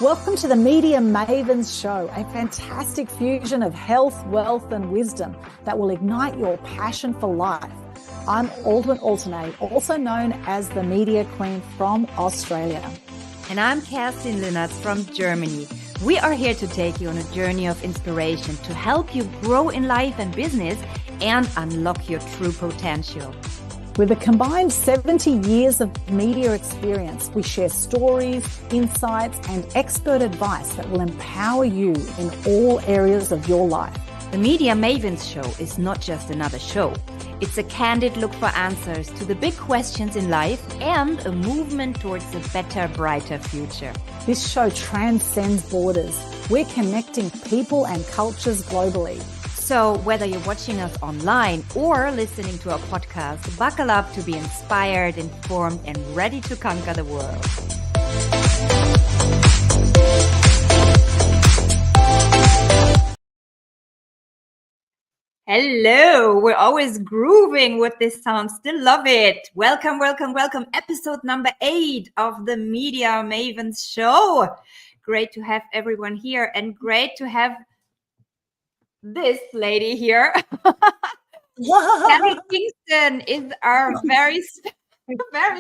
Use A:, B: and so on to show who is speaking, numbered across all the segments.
A: Welcome to the Media Mavens Show, a fantastic fusion of health, wealth, and wisdom that will ignite your passion for life. I'm Aldwyn Altuney, also known as the Media Queen from Australia.
B: And I'm Kerstin Linnartz from Germany. We are here to take you on a journey of inspiration to help you grow in life and business and unlock your true potential.
A: With a combined 70 years of media experience, we share stories, insights, and expert advice that will empower you in all areas of your life.
B: The Media Mavens Show is not just another show. It's a candid look for answers to the big questions in life and a movement towards a better, brighter future.
A: This show transcends borders. We're connecting people and cultures globally.
B: So whether you're watching us online or listening to our podcast, buckle up to be inspired, informed, and ready to conquer the world. Hello, we're always grooving with this sound. Still love it. Welcome, welcome, welcome. Episode number 8 of the Media Mavens Show. Great to have everyone here and great to have this lady here. Kelly Kingston is our very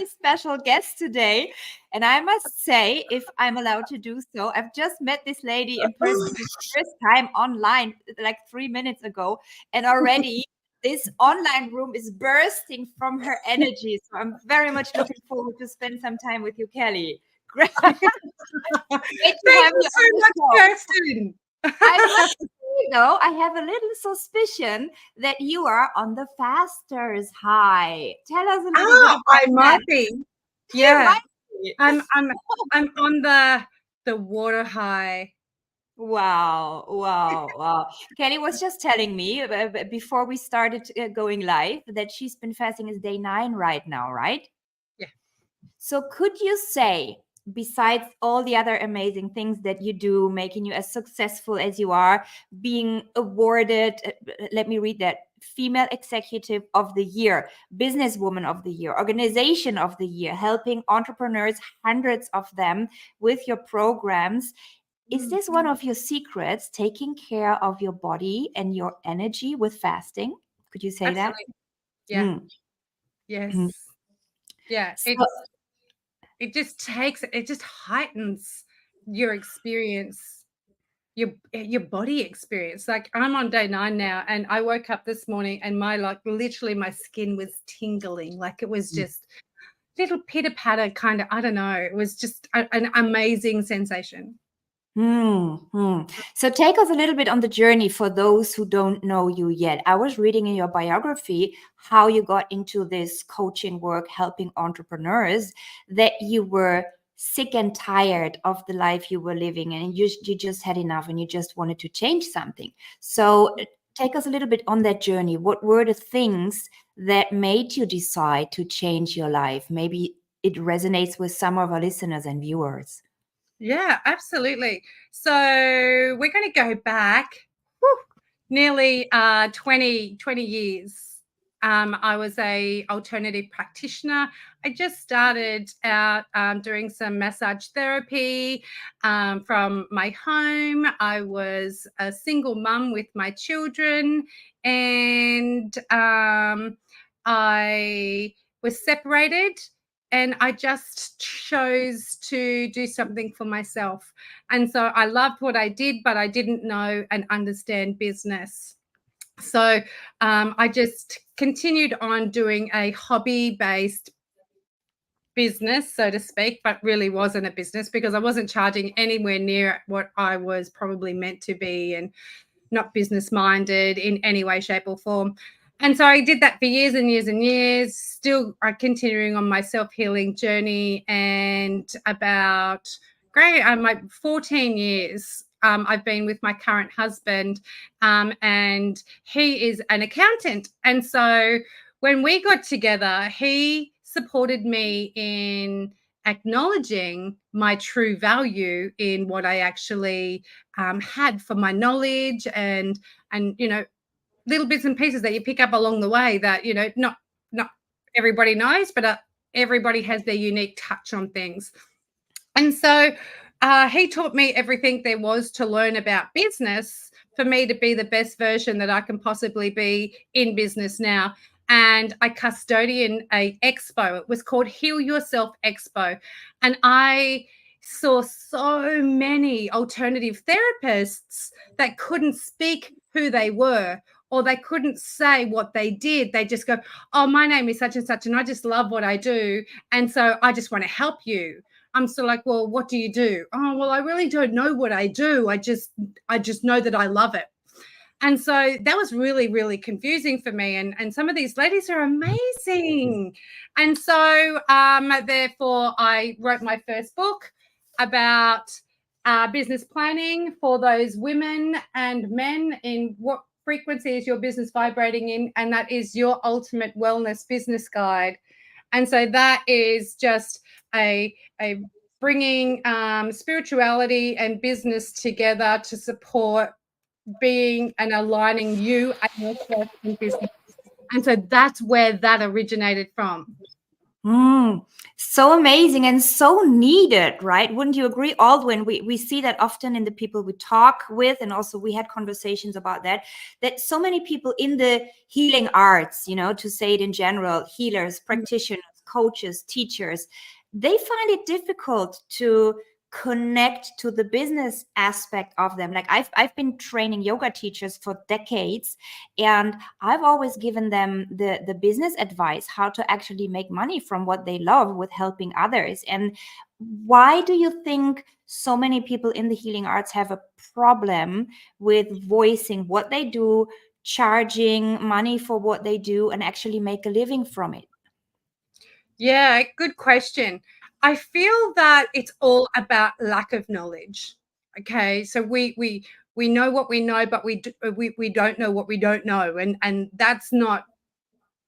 B: special guest today. And I must say, if I'm allowed to do so, I've just met this lady in person for the first time online like 3 minutes ago. And already this online room is bursting from her energy. So I'm very much looking forward to spend some time with you, Kelly. Great. Great to
C: Thank you so much, Kerstin.
B: I have a little suspicion that you are on the fasters high. Tell us a little bit about
C: I
B: that.
C: might be. Yeah. I'm on the water high.
B: Wow. Kelly was just telling me before we started going live that she's been fasting is day 9 right now, right?
C: Yeah.
B: So could you say, besides all the other amazing things that you do, making you as successful as you are, being awarded, let me read that, Female Executive of the Year, Businesswoman of the Year, Organization of the Year, helping entrepreneurs, hundreds of them, with your programs. Is this one of your secrets, taking care of your body and your energy with fasting? Could you say
C: Absolutely.
B: that?
C: Yeah. Yes.
B: Mm.
C: Yeah.
B: So,
C: it just heightens your experience, your body experience. Like I'm on day 9 now, and I woke up this morning and literally my skin was tingling. Like it was just little pitter patter kind of, I don't know. It was just an amazing sensation.
B: So take us a little bit on the journey for those who don't know you yet. I was reading in your biography how you got into this coaching work, helping entrepreneurs, that you were sick and tired of the life you were living and you just had enough and you just wanted to change something. So take us a little bit on that journey. What were the things that made you decide to change your life? Maybe it resonates with some of our listeners and viewers.
C: Yeah, absolutely. So we're going to go back nearly 20 years. I was a alternative practitioner. I just started out doing some massage therapy from my home. I was a single mum with my children, and I was separated. And I just chose to do something for myself. And so I loved what I did, but I didn't know and understand business. So I just continued on doing a hobby-based business, so to speak, but really wasn't a business because I wasn't charging anywhere near what I was probably meant to be, and not business-minded in any way, shape, or form. And so I did that for years and years and years, still continuing on my self-healing journey. And about 14 years, I've been with my current husband, and he is an accountant. And so when we got together, he supported me in acknowledging my true value in what I actually had for my knowledge and little bits and pieces that you pick up along the way that, not everybody knows, but everybody has their unique touch on things. And so He taught me everything there was to learn about business for me to be the best version that I can possibly be in business now. And I custodian a expo. It was called Heal Yourself Expo. And I saw so many alternative therapists that couldn't speak who they were, or they couldn't say what they did. They just go, oh, my name is such and such, and I just love what I do. And so I just want to help you. I'm still like, well, what do you do? Oh, well, I really don't know what I do. I just know that I love it. And so that was really, really confusing for me. And some of these ladies are amazing. And so therefore, I wrote my first book about business planning for those women and men in what frequency is your business vibrating in, and that is your ultimate wellness business guide. And so that is just a bringing spirituality and business together to support being and aligning you and yourself in business. And so that's where that originated from.
B: So amazing and so needed, right? Wouldn't you agree, Aldwyn? We see that often in the people we talk with, and also we had conversations about that so many people in the healing arts, to say it in general, healers, practitioners, coaches, teachers, they find it difficult to connect to the business aspect of them. Like I've been training yoga teachers for decades, and I've always given them the business advice, how to actually make money from what they love with helping others. And why do you think so many people in the healing arts have a problem with voicing what they do, charging money for what they do, and actually make a living from it?
C: Yeah, good question. I feel that it's all about lack of knowledge. Okay, so we know what we know, but we don't know what we don't know, and that's not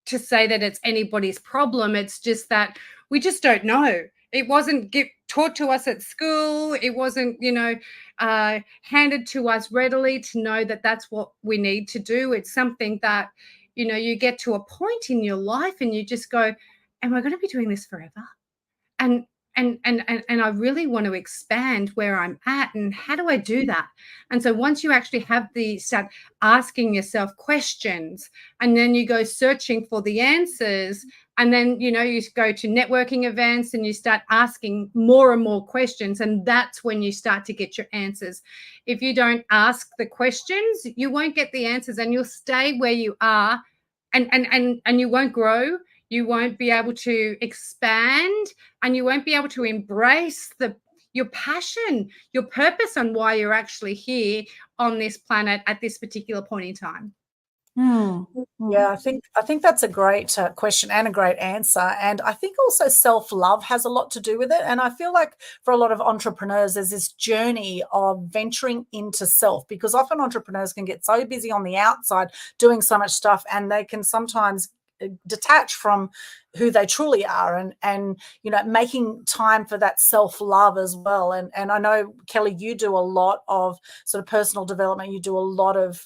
C: to say that it's anybody's problem. It's just that we just don't know. It wasn't taught to us at school. It wasn't, handed to us readily to know that that's what we need to do. It's something that, you get to a point in your life and you just go, am I going to be doing this forever? And I really want to expand where I'm at, and how do I do that? And so once you actually start asking yourself questions, and then you go searching for the answers, and then you go to networking events and you start asking more and more questions, and that's when you start to get your answers. If you don't ask the questions, you won't get the answers, and you'll stay where you are, and you won't grow. You won't be able to expand, and you won't be able to embrace your passion, your purpose, on why you're actually here on this planet at this particular point in time.
A: Yeah, I think that's a great question and a great answer. And I think also self-love has a lot to do with it. And I feel like for a lot of entrepreneurs, there's this journey of venturing into self, because often entrepreneurs can get so busy on the outside doing so much stuff, and they can sometimes detach from who they truly are, and making time for that self-love as well. And I know, Kelly, you do a lot of sort of personal development. You do a lot of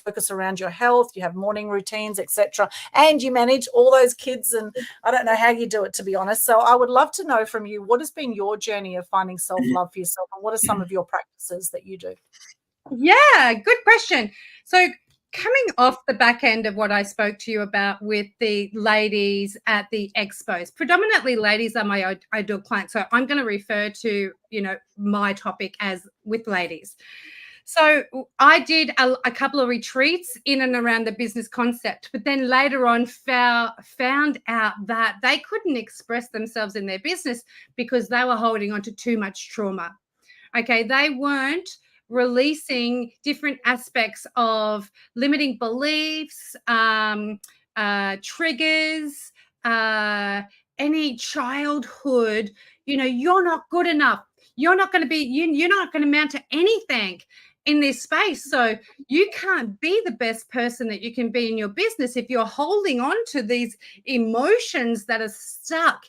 A: focus around your health. You have morning routines, etc., and you manage all those kids, and I don't know how you do it, to be honest. So I would love to know from you, what has been your journey of finding self-love for yourself, and what are some of your practices that you do?
C: Yeah, good question. So coming off the back end of what I spoke to you about with the ladies at the expos, predominantly ladies are my ideal clients. So I'm going to refer to, my topic as with ladies. So I did a couple of retreats in and around the business concept, but then later on found out that they couldn't express themselves in their business because they were holding on to too much trauma. Okay, they weren't releasing different aspects of limiting beliefs, triggers, any childhood, you're not good enough. You're not going to amount to anything in this space. So you can't be the best person that you can be in your business if you're holding on to these emotions that are stuck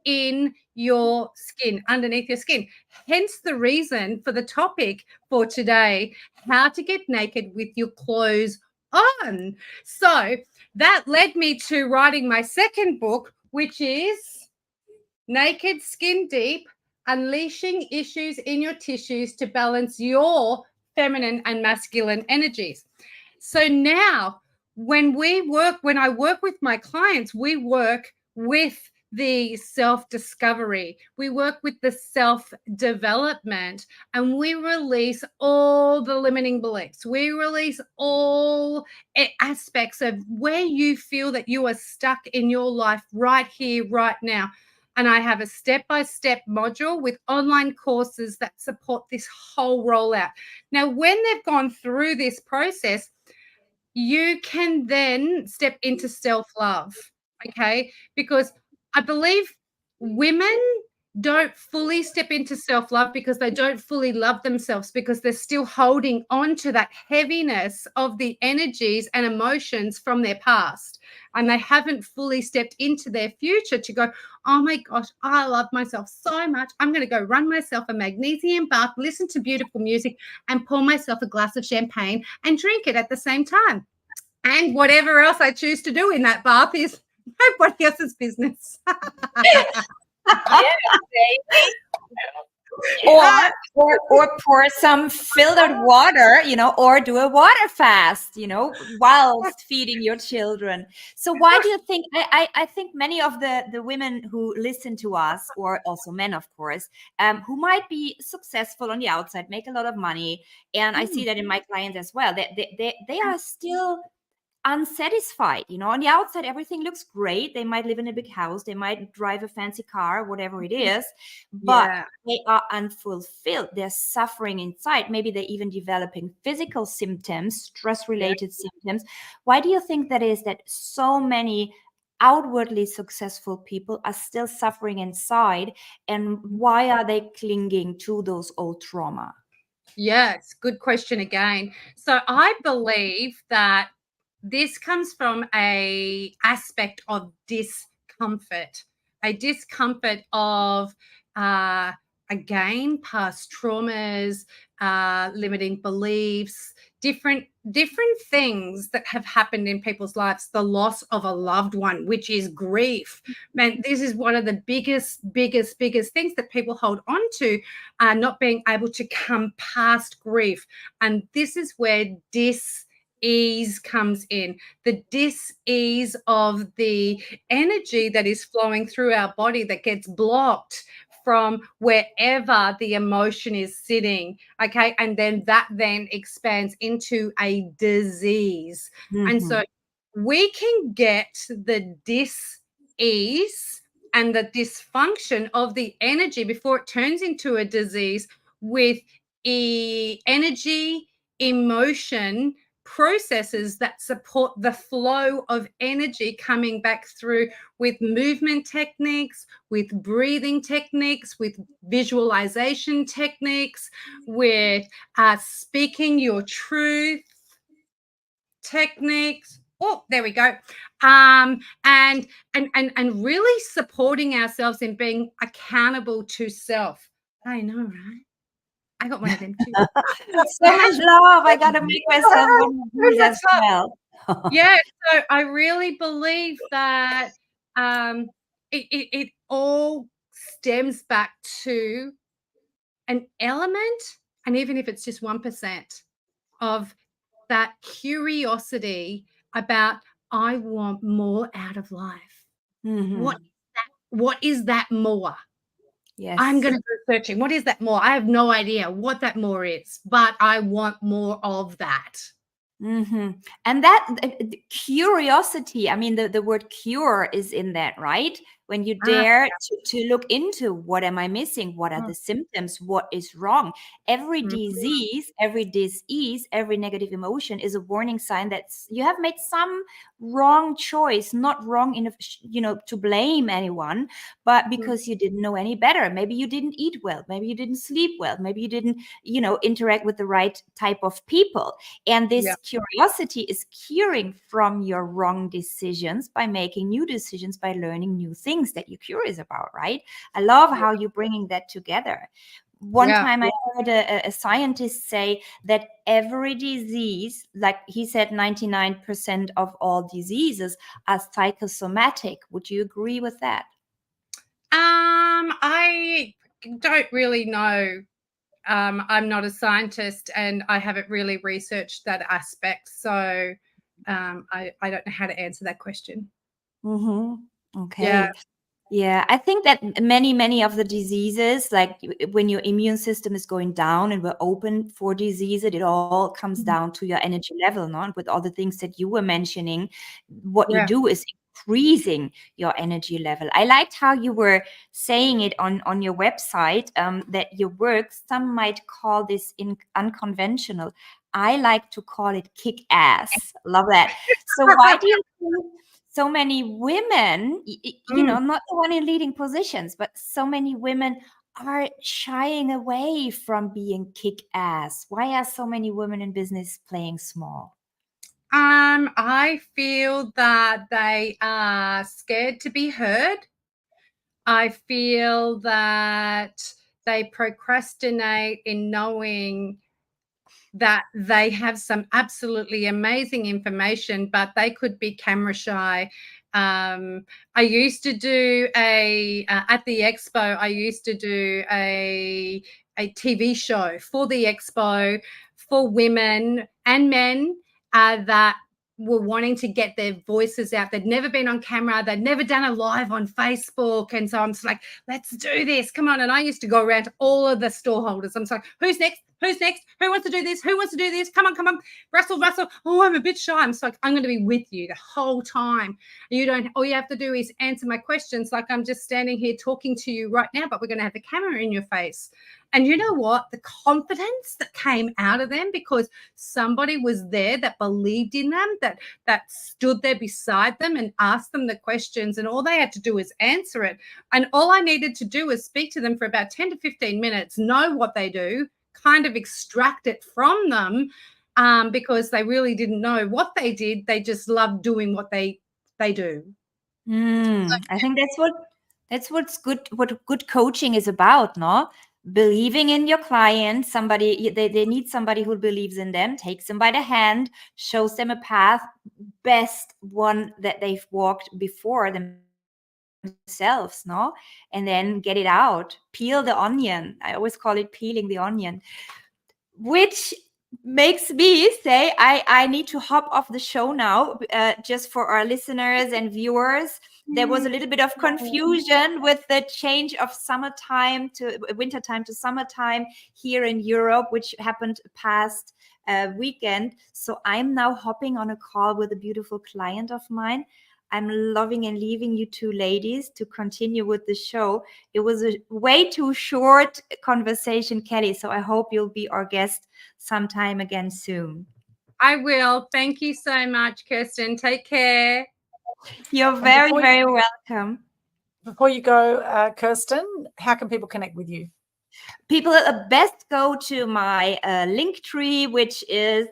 C: in your skin, underneath your skin. Hence the reason for the topic for today, how to get naked with your clothes on. So that led me to writing my second book, which is Naked Skin Deep, unleashing issues in your tissues to balance your feminine and masculine energies. So now when I work with my clients, we work with the self-discovery, we work with the self-development, and we release all the limiting beliefs. We release all aspects of where you feel that you are stuck in your life right here, right now. And I have a step-by-step module with online courses that support this whole rollout. Now, when they've gone through this process, you can then step into self-love, okay? Because I believe women don't fully step into self-love because they don't fully love themselves, because they're still holding on to that heaviness of the energies and emotions from their past. And they haven't fully stepped into their future to go, oh my gosh, I love myself so much. I'm going to go run myself a magnesium bath, listen to beautiful music, and pour myself a glass of champagne and drink it at the same time. And whatever else I choose to do in that bath is nobody else's business.
B: Or pour some filtered water, or do a water fast, whilst feeding your children. So why do you think, I think many of the women who listen to us, or also men, of course, who might be successful on the outside, make a lot of money, and I see that in my clients as well, they are still unsatisfied. On the outside everything looks great. They might live in a big house, they might drive a fancy car, whatever it is, but they are unfulfilled. They're suffering inside. Maybe they're even developing physical symptoms, stress related symptoms. Why do you think that is, that so many outwardly successful people are still suffering inside, and why are they clinging to those old trauma?
C: Yes, good question again. So I believe that this comes from a aspect of discomfort, a discomfort of, again, past traumas, limiting beliefs, different things that have happened in people's lives, the loss of a loved one, which is grief. Man, this is one of the biggest things that people hold on to, not being able to come past grief. And this is where dis-ease comes in, the dis-ease of the energy that is flowing through our body that gets blocked from wherever the emotion is sitting, okay? And then that then expands into a disease. And so we can get the dis-ease and the dysfunction of the energy before it turns into a disease with energy, emotion, processes that support the flow of energy coming back through, with movement techniques, with breathing techniques, with visualization techniques, with speaking your truth techniques. Oh, there we go. And really supporting ourselves in being accountable to self. I know, right? I got one of them too.
B: So much love. I got to make myself one of these as well.
C: Yeah, so I really believe that it all stems back to an element, and even if it's just 1%, of that curiosity about, I want more out of life. What is that more?
B: Yes.
C: I'm going to go searching. What is that more? I have no idea what that more is, but I want more of that.
B: And that curiosity, I mean, the word cure is in that, right? When you dare to look into, what am I missing? What are the symptoms? What is wrong? Every disease, every dis-ease, every negative emotion is a warning sign that you have made some wrong choice, not wrong in to blame anyone, but because you didn't know any better. Maybe you didn't eat well, maybe you didn't sleep well, maybe you didn't interact with the right type of people. And this curiosity is curing from your wrong decisions by making new decisions, by learning new things that you're curious about, right? I love how you're bringing that together. One time I heard a scientist say that every disease, like he said, 99% of all diseases are psychosomatic. Would you agree with that?
C: don't really know. I'm not a scientist and I haven't really researched that aspect. So I don't know how to answer that question.
B: Okay.
C: Yeah.
B: Yeah, I think that many of the diseases, like when your immune system is going down and we're open for disease, it all comes down to your energy level, no? And with all the things that you were mentioning, what you do is increasing your energy level. I liked how you were saying it on your website, that your work, some might call this unconventional. I like to call it kick ass. Love that. So why do you think so many women, you know, not the one in leading positions, but so many women are shying away from being kick ass? Why are so many women in business playing small?
C: I feel that they are scared to be heard. I feel that they procrastinate in knowing that they have some absolutely amazing information, but they could be camera shy. I used to do at the expo, I used to do a TV show for the expo for women and men that were wanting to get their voices out. They'd never been on camera. They'd never done a live on Facebook. And so I'm just like, let's do this. Come on. And I used to go around to all of the storeholders. I'm just like, who's next? Who's next? Who wants to do this? Who wants to do this? Come on, come on. Russell. Oh, I'm a bit shy. I'm just like, I'm going to be with you the whole time. All you have to do is answer my questions like I'm just standing here talking to you right now, but we're going to have the camera in your face. And you know what? The confidence that came out of them because somebody was there that believed in them, that stood there beside them and asked them the questions, and all they had to do was answer it. And all I needed to do was speak to them for about 10 to 15 minutes, know what they do, kind of extract it from them, because they really didn't know what they did. They just loved doing what they do.
B: I think what's good, what good coaching is about, no? Believing in your client, they need somebody who believes in them, takes them by the hand, shows them a path, best one that they've walked before themselves, no? And then get it out, peel the onion. I always call it peeling the onion, which makes me say I need to hop off the show now, just for our listeners and viewers. There was a little bit of confusion with the change of summertime to wintertime to summertime here in Europe, which happened past weekend. So I'm now hopping on a call with a beautiful client of mine. I'm loving and leaving you two ladies to continue with the show. It was a way too short conversation, Kelly. So I hope you'll be our guest sometime again soon.
C: I will. Thank you so much, Kerstin. Take care.
B: You're very, very welcome.
A: Before you go, Kerstin, how can people connect with you?
B: People best go to my link tree, which is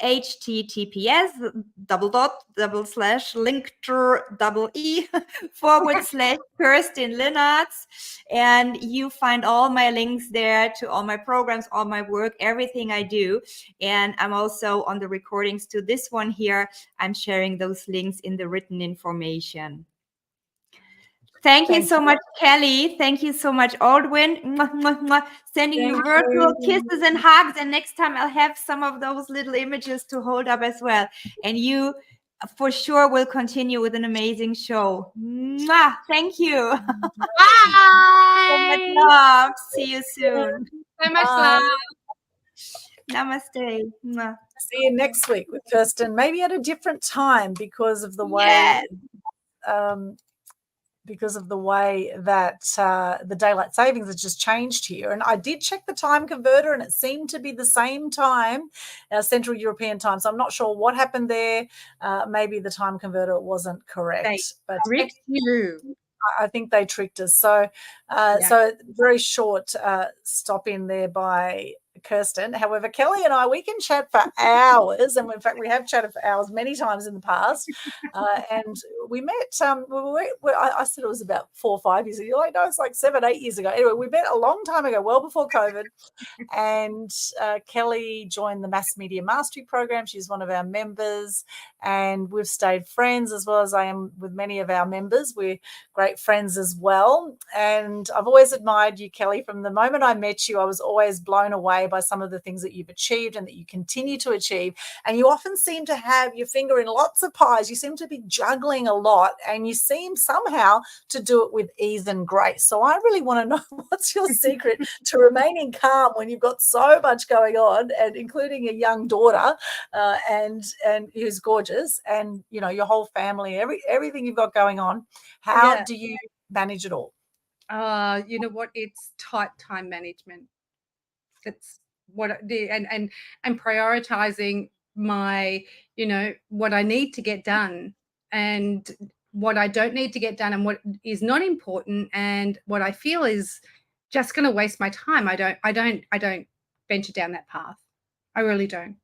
B: https://linktree/Kerstin Linnartz, and you find all my links there to all my programs, all my work, everything I do. And I'm also on the recordings to this one here. I'm sharing those links in the written information. Thank you so much, Kelly. Thank you so much, Aldwyn. Sending you virtual kisses and hugs. And next time I'll have some of those little images to hold up as well. And you for sure will continue with an amazing show. Thank you.
C: Bye.
B: So much love. See you soon.
C: So much love.
B: Namaste.
A: See you next week with Kerstin, maybe at a different time because of the way that the daylight savings has just changed here. And I did check the time converter and it seemed to be the same time, Central European time. So I'm not sure what happened there. Maybe the time converter wasn't correct. But
C: tricked you.
A: I think they tricked us. So so very short stop in there by Kerstin. However, Kelly and I, we can chat for hours, and in fact, we have chatted for hours many times in the past. And we met. I said it was about 4 or 5 years ago. You're like, no, it's like 7, 8 years ago. Anyway, we met a long time ago, well before COVID. And Kelly joined the Mass Media Mastery program. She's one of our members, and we've stayed friends as well as I am with many of our members. We're great friends as well. And I've always admired you, Kelly. From the moment I met you, I was always blown away by some of the things that you've achieved and that you continue to achieve. And you often seem to have your finger in lots of pies. You seem to be juggling a lot, and you seem somehow to do it with ease and grace. So I really want to know, what's your secret to remaining calm when you've got so much going on, and including a young daughter and who's gorgeous, and your whole family, everything you've got going on. How do you manage it all?
C: You know what? It's tight time management. That's what I do, and prioritizing my, what I need to get done and what I don't need to get done, and what is not important, and what I feel is just going to waste my time. I don't venture down that path. I really don't.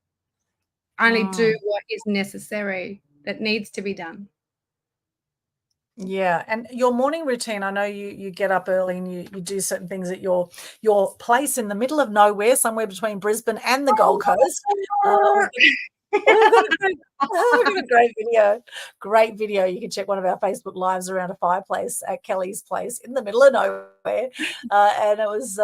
C: I only do what is necessary, that needs to be done.
A: Yeah. And your morning routine, I know you get up early and you do certain things at your place in the middle of nowhere, somewhere between Brisbane and the Gold Coast. We've got a great video. You can check one of our Facebook lives around a fireplace at Kelly's place in the middle of nowhere. And it was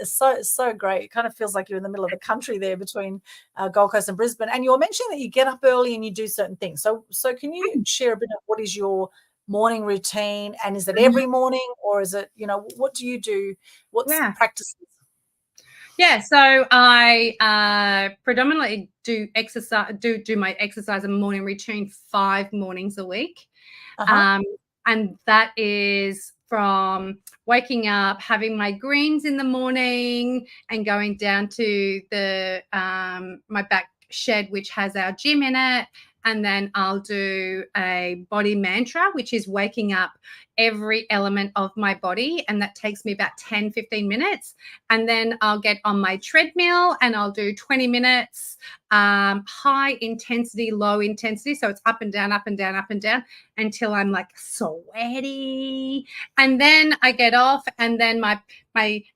A: so great. It kind of feels like you're in the middle of the country there between Gold Coast and Brisbane. And you were mentioning that you get up early and you do certain things. So can you share a bit of what is your morning routine, and is it every morning, or is it, what do you do? What's practices?
C: Yeah, so I predominantly do exercise, do my exercise and morning routine 5 mornings a week. And that is from waking up, having my greens in the morning, and going down to the my back shed, which has our gym in it. And then I'll do a body mantra, which is waking up every element of my body. And that takes me about 10, 15 minutes. And then I'll get on my treadmill and I'll do 20 minutes, high intensity, low intensity. So it's up and down, up and down, up and down, until I'm like sweaty. And then I get off, and then my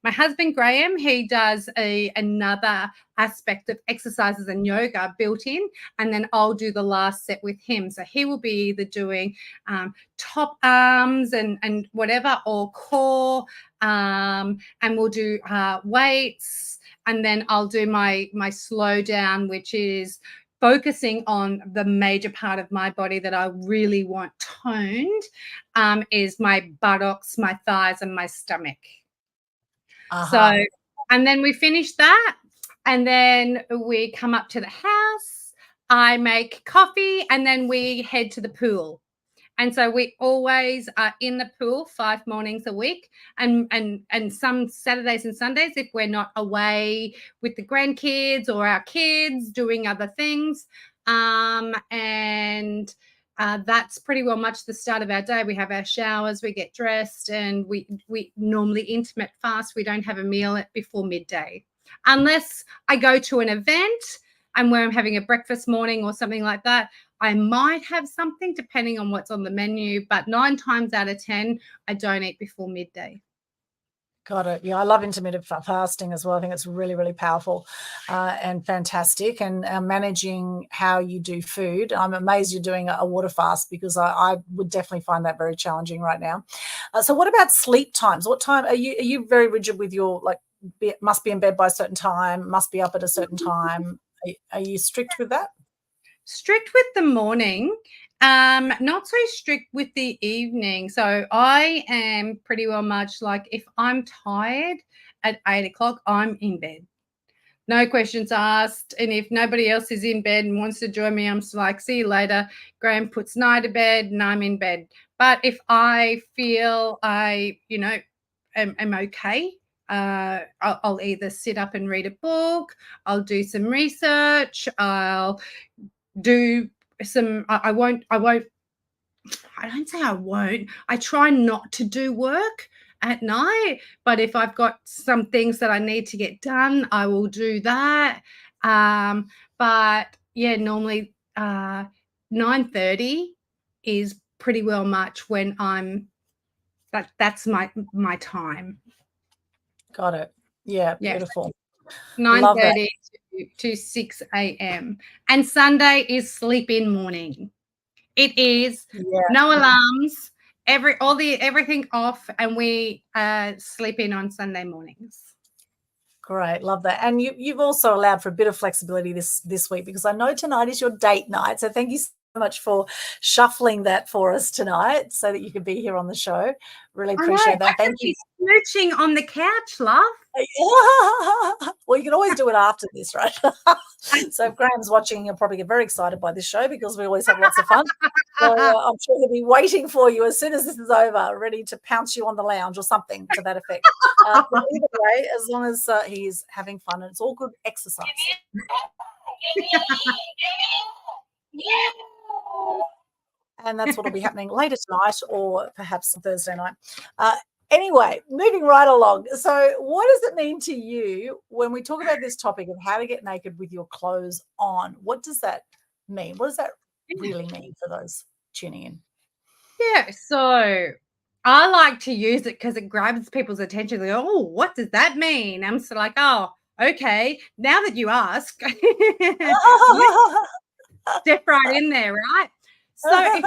C: husband, Graham, he does another aspect of exercises and yoga built in, and then I'll do the last set with him. So he will be either doing top arms and whatever, or core, and we'll do weights, and then I'll do my slow down, which is focusing on the major part of my body that I really want toned, is my buttocks, my thighs, and my stomach. So, and then we finish that, and then we come up to the house, I make coffee, and then we head to the pool. And so we always are in the pool 5 mornings a week, and some Saturdays and Sundays if we're not away with the grandkids or our kids doing other things. That's pretty well much the start of our day. We have our showers, we get dressed, and we normally intermittent fast. We don't have a meal before midday, unless I go to an event and where I'm having a breakfast morning or something like that. I might have something depending on what's on the menu, but 9 times out of 10, I don't eat before midday.
A: Got it. Yeah, I love intermittent fasting as well. I think it's really, really powerful and fantastic. And managing how you do food. I'm amazed you're doing a water fast, because I would definitely find that very challenging right now. So what about sleep times? What time are you very rigid with your, must be in bed by a certain time, must be up at a certain time? Are you strict with that?
C: Strict with the morning, not so strict with the evening. So I am pretty well much like, if I'm tired at 8 o'clock, I'm in bed. No questions asked. And if nobody else is in bed and wants to join me, I'm like, see you later. Graham puts Nye to bed and I'm in bed. But if I feel I, am okay, I'll either sit up and read a book, I'll do some research, I'll do some, I don't say I won't. I try not to do work at night. But if I've got some things that I need to get done, I will do that. But yeah, normally 9:30 is pretty well much when that's my time.
A: Got it. Yeah, beautiful.
C: 9:30 to 6 a.m. And Sunday is sleep in morning. It is no alarms, everything off, and we sleep in on Sunday mornings.
A: Great, love that. And you've also allowed for a bit of flexibility this week, because I know tonight is your date night. So thank you so much for shuffling that for us tonight so that you could be here on the show. Really appreciate that. Thank you.
C: Smooching on the couch, love.
A: Well, you can always do it after this, right? So if Graham's watching, he'll probably get very excited by this show because we always have lots of fun. So I'm sure he'll be waiting for you as soon as this is over, ready to pounce you on the lounge or something to that effect. But either way, as long as he's having fun, and it's all good exercise. And that's what will be happening later tonight, or perhaps Thursday night. Anyway, moving right along. So what does it mean to you when we talk about this topic of how to get naked with your clothes on? What does that mean? What does that really mean for those tuning in?
C: Yeah, so I like to use it because it grabs people's attention. They go, oh, what does that mean? I'm sort of like, oh, okay. Now that you ask, step right in there, right? So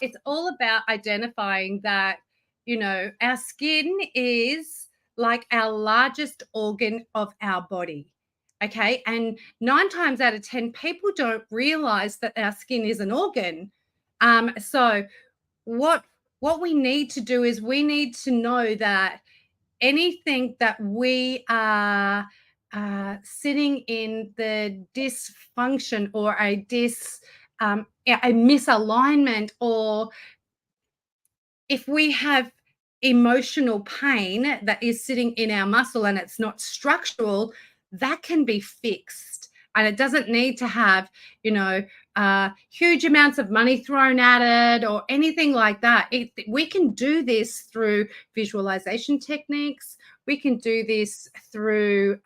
C: it's all about identifying that, you know, our skin is like our largest organ of our body. Okay. And 9 times out of 10, people don't realize that our skin is an organ. So what we need to do is we need to know that anything that we are sitting in the dysfunction or a misalignment, or if we have emotional pain that is sitting in our muscle and it's not structural, that can be fixed. And it doesn't need to have, you know, huge amounts of money thrown at it or anything like that. We can do this through visualization techniques. We can do this through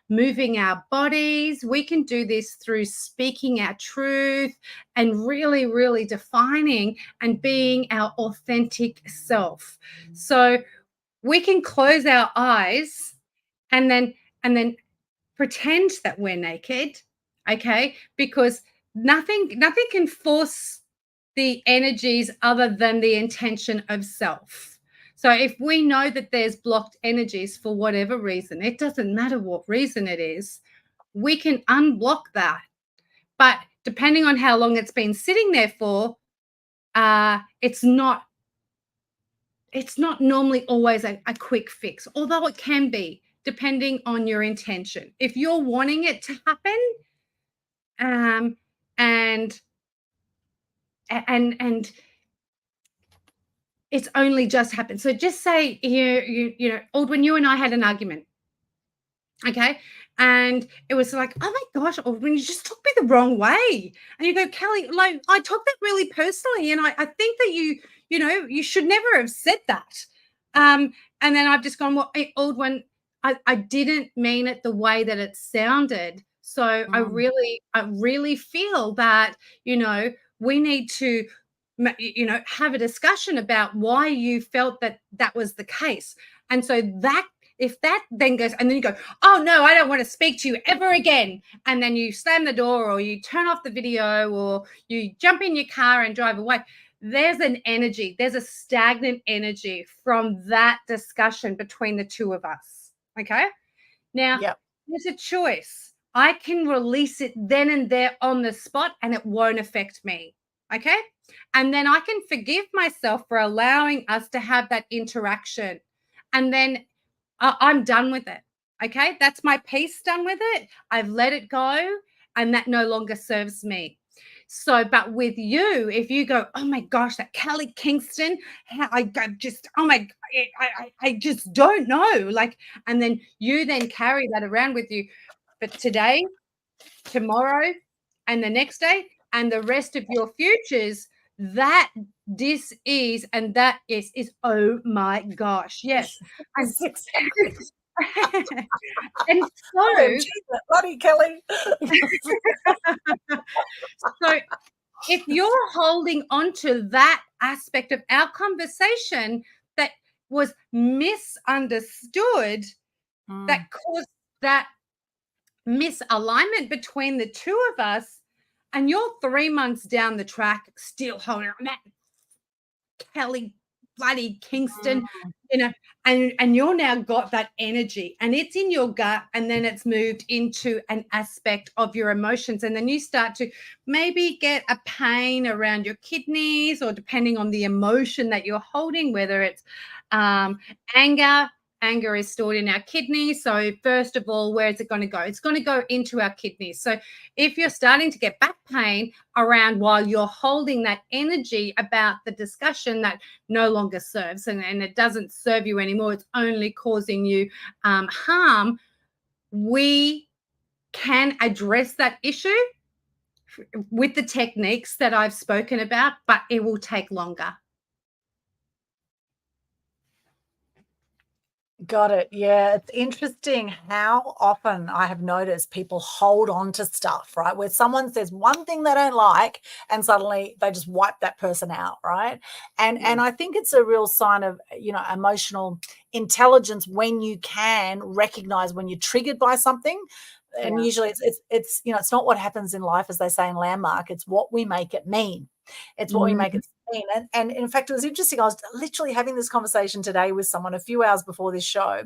C: moving our bodies. We can do this through speaking our truth and really, really defining and being our authentic self. So we can close our eyes and then pretend that we're naked, okay? Because nothing can force the energies other than the intention of self. So if we know that there's blocked energies for whatever reason, it doesn't matter what reason it is, we can unblock that. But depending on how long it's been sitting there for, it's not normally always a quick fix, although it can be, depending on your intention. If you're wanting it to happen, and it's only just happened. So just say you know, Aldwyn, you and I had an argument, okay? And it was like, oh my gosh, Aldwyn, you just took me the wrong way. And you go, Kelly, like, I took that really personally, and I think that you know, you should never have said that. And then I've just gone, well, Aldwyn, I didn't mean it the way that it sounded. So I really feel that, you know, we need to, you know, have a discussion about why you felt that was the case. And so that, if that then goes, and then you go, oh no, I don't want to speak to you ever again. And then you slam the door, or you turn off the video, or you jump in your car and drive away. There's an energy, there's a stagnant energy from that discussion between the two of us. Okay. Now, there's a choice. I can release it then and there on the spot, and it won't affect me. Okay. And then I can forgive myself for allowing us to have that interaction. And then I'm done with it. Okay. That's my piece, done with it. I've let it go, and that no longer serves me. So, but with you, if you go, oh my gosh, that Kelly Kingston, I just don't know. Like, and then you then carry that around with you. But today, tomorrow, and the next day, and the rest of your futures, that this is and that is oh my gosh, yes. And and so
A: OMG, bloody Kelly.
C: so if you're holding on to that aspect of our conversation that was misunderstood, that caused that misalignment between the two of us, and you're 3 months down the track still holding on that Kelly bloody Kingston, and you're now got that energy and it's in your gut, and then it's moved into an aspect of your emotions, and then you start to maybe get a pain around your kidneys, or depending on the emotion that you're holding, whether it's anger. Anger is stored in our kidneys. So first of all, where is it going to go? It's going to go into our kidneys. So if you're starting to get back pain around while you're holding that energy about the discussion that no longer serves, and it doesn't serve you anymore, it's only causing you harm, we can address that issue with the techniques that I've spoken about, but it will take longer.
A: Got it. Yeah. It's interesting how often I have noticed people hold on to stuff, right? Where someone says one thing they don't like and suddenly they just wipe that person out, right? And I think it's a real sign of, emotional intelligence when you can recognize when you're triggered by something. And usually it's not what happens in life, as they say in Landmark, it's what we make it mean. It's what we make it mean. And in fact, it was interesting. I was literally having this conversation today with someone a few hours before this show,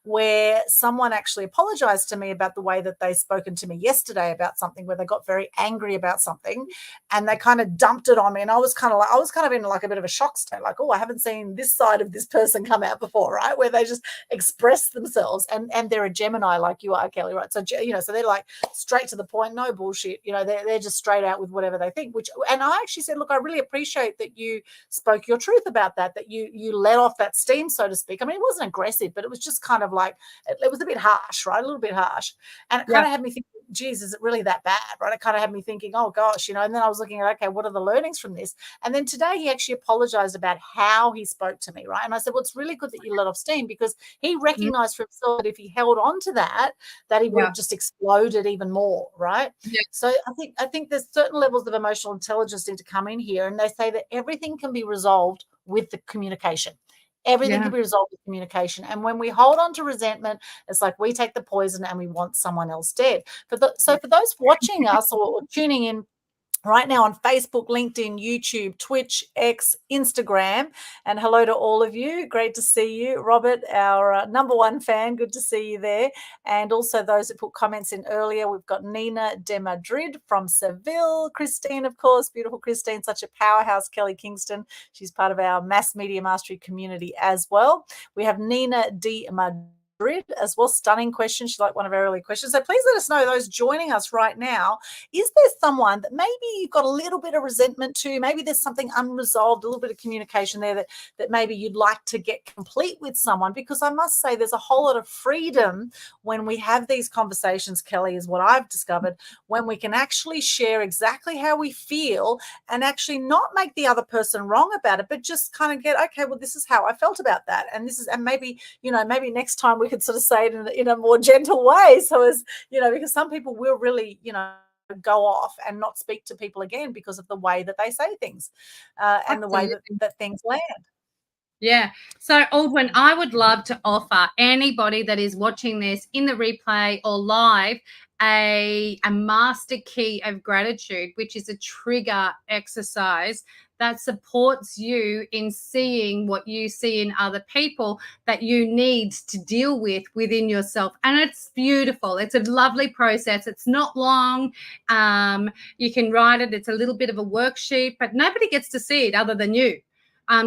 A: where someone actually apologized to me about the way that they spoken to me yesterday about something, where they got very angry about something and they kind of dumped it on me. And I was kind of in like a bit of a shock state, like, oh, I haven't seen this side of this person come out before, right? Where they just express themselves, and they're a Gemini like you are, Kelly, right? So, so they're like straight to the point, no bullshit. They're just straight out with whatever they think, and I actually said, look, I really appreciate that you spoke your truth about that you let off that steam, so to speak. I mean, it wasn't aggressive, but it was just kind of like, it was a bit harsh, right? A little bit harsh. And it kind of had me thinking, geez, is it really that bad, right? It kind of had me thinking, oh gosh, and then I was looking at, okay, what are the learnings from this? And then today he actually apologized about how he spoke to me, right? And I said, well, it's really good that you let off steam, because he recognized for himself that if he held on to that he would have just exploded even more, right? So I think there's certain levels of emotional intelligence need to come in here, and they say that everything can be resolved with the communication. Everything can be resolved with communication. And when we hold on to resentment, it's like we take the poison and we want someone else dead. So for those watching us or tuning in right now on Facebook, LinkedIn, YouTube, Twitch, X, Instagram, and hello to all of you. Great to see you. Robert, our number one fan, good to see you there. And also those that put comments in earlier. We've got Nina de Madrid from Seville. Christine, of course, beautiful Christine, such a powerhouse. Kelly Kingston, she's part of our Mass Media Mastery community as well. We have Nina de Madrid as well. Stunning question. She liked one of our early questions. So please let us know, those joining us right now, is there someone that maybe you've got a little bit of resentment to? Maybe there's something unresolved, a little bit of communication there that maybe you'd like to get complete with someone? Because I must say there's a whole lot of freedom when we have these conversations, Kelly, is what I've discovered, when we can actually share exactly how we feel and actually not make the other person wrong about it, but just kind of get, okay, well, this is how I felt about that. And maybe, maybe next time we could sort of say it in a more gentle way. So as, because some people will really, go off and not speak to people again because of the way that they say things and the way that things land.
C: Yeah. So, Aldwyn, I would love to offer anybody that is watching this in the replay or live a master key of gratitude, which is a trigger exercise that supports you in seeing what you see in other people that you need to deal with within yourself. And it's beautiful. It's a lovely process. It's not long. You can write it. It's a little bit of a worksheet, but nobody gets to see it other than you.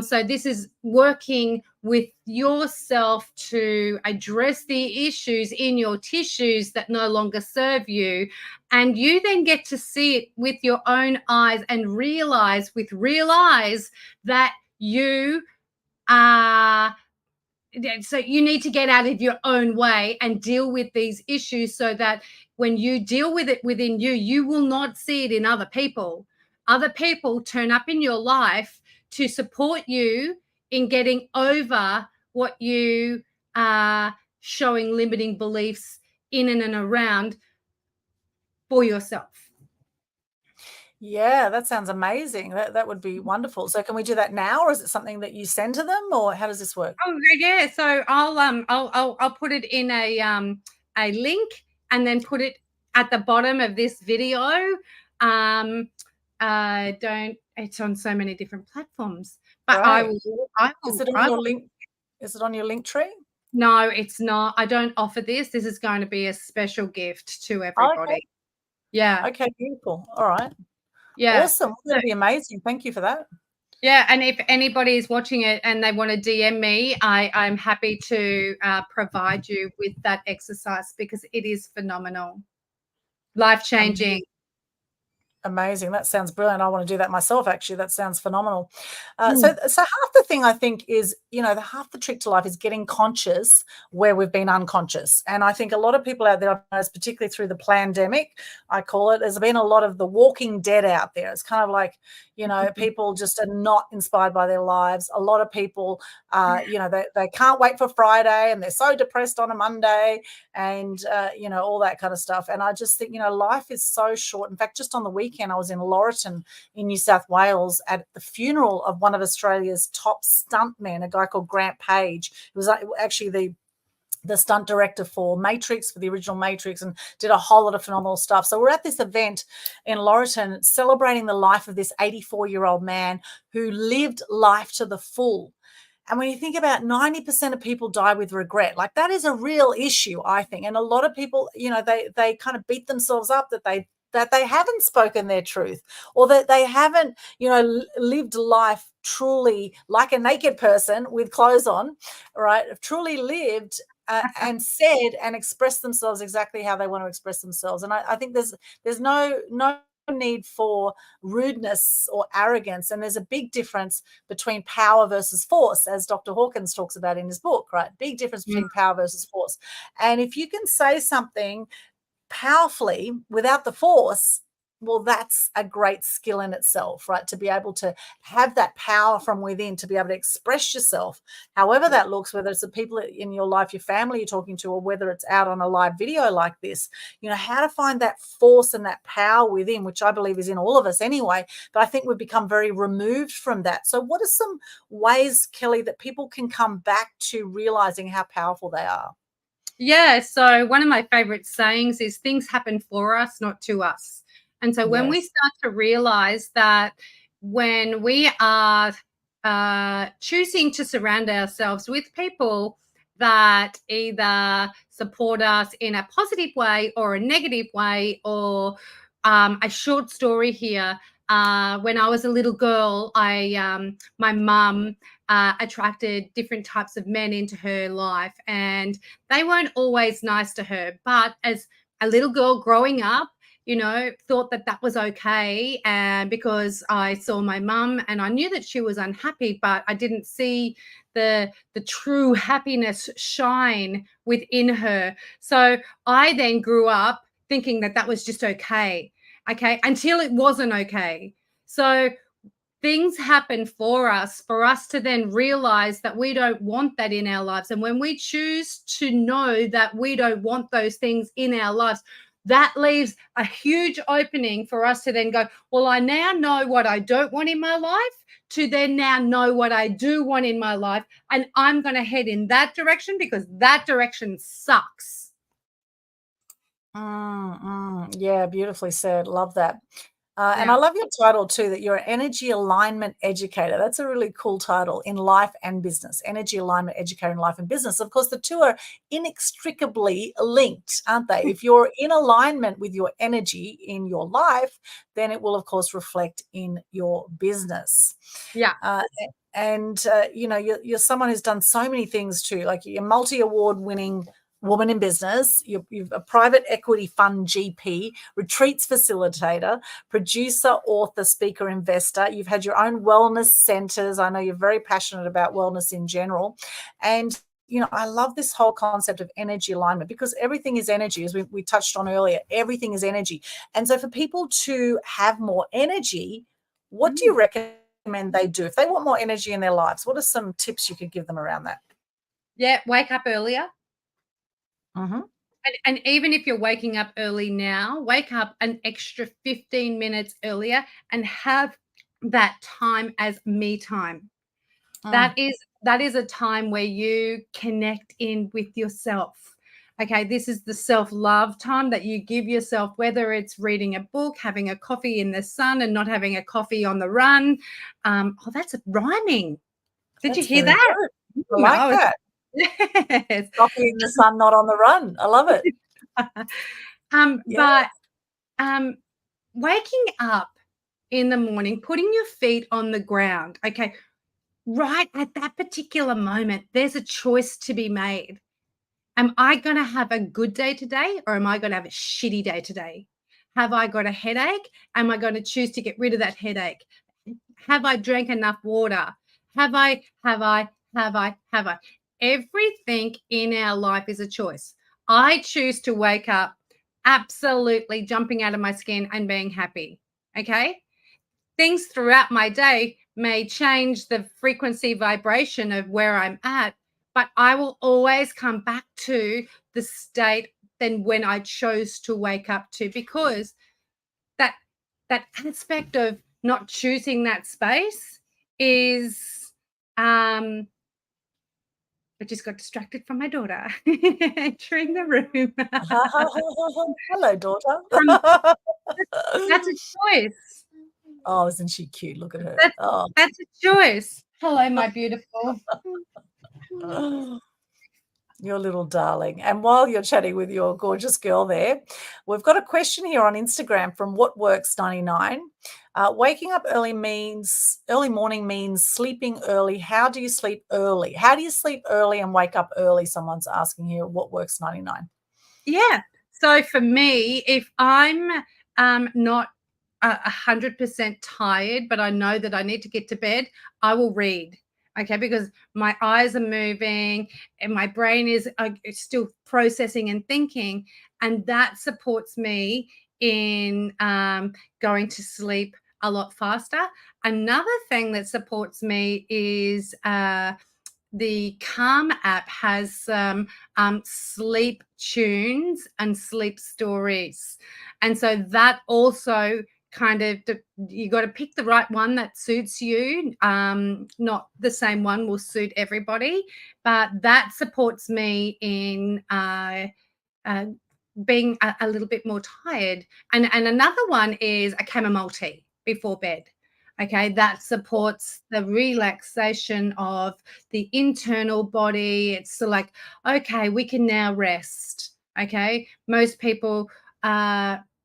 C: So this is working with yourself to address the issues in your tissues that no longer serve you. And you then get to see it with your own eyes and realize that you are. So you need to get out of your own way and deal with these issues so that when you deal with it within you, you will not see it in other people. Other people turn up in your life to support you in getting over what you are showing limiting beliefs in and around for yourself.
A: Yeah, that sounds amazing. That would be wonderful. So can we do that now, or is it something that you send to them, or how does this work?
C: Oh yeah, so I'll put it in a link and then put it at the bottom of this video. It's on so many different platforms, but
A: Right.
C: I
A: Is
C: will,
A: it on your link? Is it on your link tree?
C: No, it's not. I don't offer this. This is going to be a special gift to
A: Oh,
C: everybody.
A: okay.
C: Yeah.
A: Okay, beautiful. All right.
C: Yeah.
A: Awesome. That'd be amazing. Thank you for that.
C: Yeah, and if anybody is watching it and they want to DM me, I'm happy to provide you with that exercise because it is phenomenal, life-changing.
A: Amazing. That sounds brilliant. I want to do that myself, actually. That sounds phenomenal. So half the thing I think is, half the trick to life is getting conscious where we've been unconscious. And I think a lot of people out there, particularly through the pandemic, I call it, there's been a lot of the walking dead out there. It's kind of like, people just are not inspired by their lives. A lot of people, they can't wait for Friday and they're so depressed on a Monday and, all that kind of stuff. And I just think, life is so short. In fact, just on the weekend, I was in Laurelton in New South Wales at the funeral of one of Australia's top stuntmen, a guy called Grant Page. It was actually the stunt director for Matrix, for the original Matrix, and did a whole lot of phenomenal stuff. So we're at this event in Laurelton celebrating the life of this 84-year-old man who lived life to the full. And when you think about 90% of people die with regret, like that is a real issue, I think. And a lot of people, they kind of beat themselves up that they haven't spoken their truth, or that they haven't, lived life truly like a naked person with clothes on, right? Truly lived and said and expressed themselves exactly how they want to express themselves. And I think there's no need for rudeness or arrogance, and there's a big difference between power versus force, as Dr. Hawkins talks about in his book, right? Big difference between power versus force. And if you can say something powerfully without the force, well, that's a great skill in itself, right? To be able to have that power from within, to be able to express yourself, however that looks, whether it's the people in your life, your family you're talking to, or whether it's out on a live video like this, how to find that force and that power within, which I believe is in all of us anyway. But I think we've become very removed from that. So what are some ways, Kelly, that people can come back to realizing how powerful they are?
C: Yeah. So one of my favorite sayings is things happen for us, not to us. And so when we start to realize that when we are choosing to surround ourselves with people that either support us in a positive way or a negative way, or a short story here. When I was a little girl, my mum attracted different types of men into her life, and they weren't always nice to her. But as a little girl growing up, thought that was okay, and because I saw my mum and I knew that she was unhappy, but I didn't see the true happiness shine within her. So I then grew up thinking that was just okay, until it wasn't okay. So things happen for us to then realize that we don't want that in our lives. And when we choose to know that we don't want those things in our lives, that leaves a huge opening for us to then go, well, I now know what I don't want in my life, to then now know what I do want in my life. And I'm going to head in that direction because that direction sucks.
A: Yeah, beautifully said. Love that. And I love your title too, that you're an energy alignment educator. That's a really cool title, in life and business. Energy alignment educator in life and business. Of course, the two are inextricably linked, aren't they? If you're in alignment with your energy in your life, then it will, of course, reflect in your business.
C: Yeah.
A: You're someone who's done so many things too, like you're multi-award winning woman in business, you're a private equity fund GP, retreats facilitator, producer, author, speaker, investor. You've had your own wellness centers. I know you're very passionate about wellness in general. And I love this whole concept of energy alignment, because everything is energy, as we touched on earlier. Everything is energy. And so for people to have more energy, what do you recommend recommend they do if they want more energy in their lives? What are some tips you could give them around that?
C: Yeah, wake up earlier.
A: Mm-hmm.
C: And even if you're waking up early now, wake up an extra 15 minutes earlier and have that time as me time. That is a time where you connect in with yourself. Okay, this is the self-love time that you give yourself, whether it's reading a book, having a coffee in the sun and not having a coffee on the run. That's rhyming. Did you hear that?
A: Good. I like that.
C: Yes.
A: Coffee in the sun, not on the run. I love it.
C: But waking up in the morning, putting your feet on the ground, okay, right at that particular moment, there's a choice to be made. Am I going to have a good day today, or am I going to have a shitty day today? Have I got a headache? Am I going to choose to get rid of that headache? Have I drank enough water? Have I? Everything in our life is a choice. I choose to wake up absolutely jumping out of my skin and being happy. Okay. Things throughout my day may change the frequency vibration of where I'm at, but I will always come back to the state than when I chose to wake up to, because that aspect of not choosing that space is I just got distracted from my daughter entering the room.
A: Hello, daughter.
C: That's a choice.
A: Oh, isn't she cute? Look at her.
C: That's a choice. Hello, my beautiful.
A: Your little darling. And while you're chatting with your gorgeous girl there, we've got a question here on Instagram from WhatWorks99. Waking up early morning means sleeping early. How do you sleep early? How do you sleep early and wake up early? Someone's asking here, WhatWorks99.
C: Yeah. So for me, if I'm not 100% tired, but I know that I need to get to bed, I will read. Okay, because my eyes are moving and my brain is still processing and thinking, and that supports me in going to sleep a lot faster. Another thing that supports me is the Calm app has some sleep tunes and sleep stories, and so that also kind of, you got to pick the right one that suits you. Not the same one will suit everybody, but that supports me in being a little bit more tired. And another one is a chamomile tea before bed. Okay, that supports the relaxation of the internal body. It's like, okay, we can now rest. Okay, most people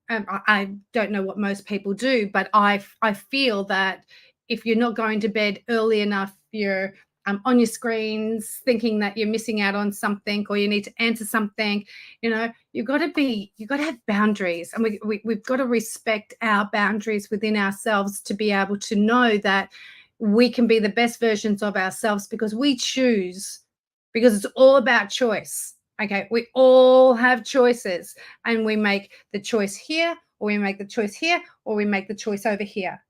C: I don't know what most people do, but I feel that if you're not going to bed early enough, you're on your screens thinking that you're missing out on something, or you need to answer something. You've got to have boundaries, and we've got to respect our boundaries within ourselves to be able to know that we can be the best versions of ourselves, because we choose, because it's all about choice. Okay, we all have choices, and we make the choice here, or we make the choice here, or we make the choice over here.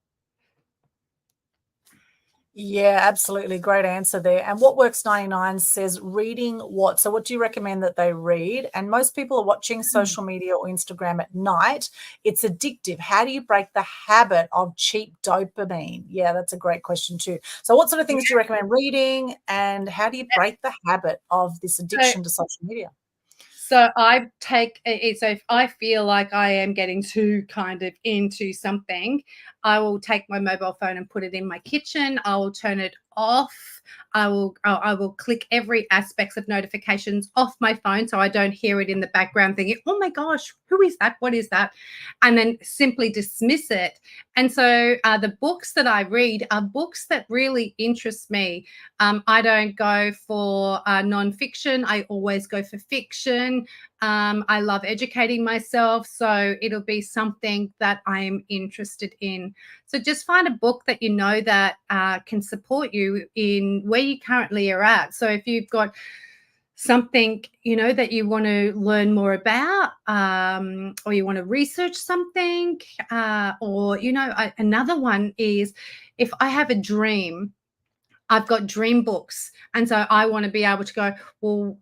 A: Yeah, absolutely. Great answer there. And WhatWorks99 says reading what? So what do you recommend that they read? And most people are watching social media or Instagram at night. It's addictive. How do you break the habit of cheap dopamine? Yeah, that's a great question too. So what sort of things do you recommend reading, and how do you break the habit of this addiction to social media?
C: So I take it. So if I feel like I am getting too kind of into something, I will take my mobile phone and put it in my kitchen. I will turn it off. I will click every aspect of notifications off my phone, so I don't hear it in the background thinking, oh my gosh, who is that? What is that? And then simply dismiss it. And so the books that I read are books that really interest me. I don't go for nonfiction. I always go for fiction. I love educating myself, so it'll be something that I'm interested in. So just find a book that you know that can support you in where you currently are at. So if you've got something, that you want to learn more about, or you want to research something, or, another one is if I have a dream, I've got dream books. And so I want to be able to go, well,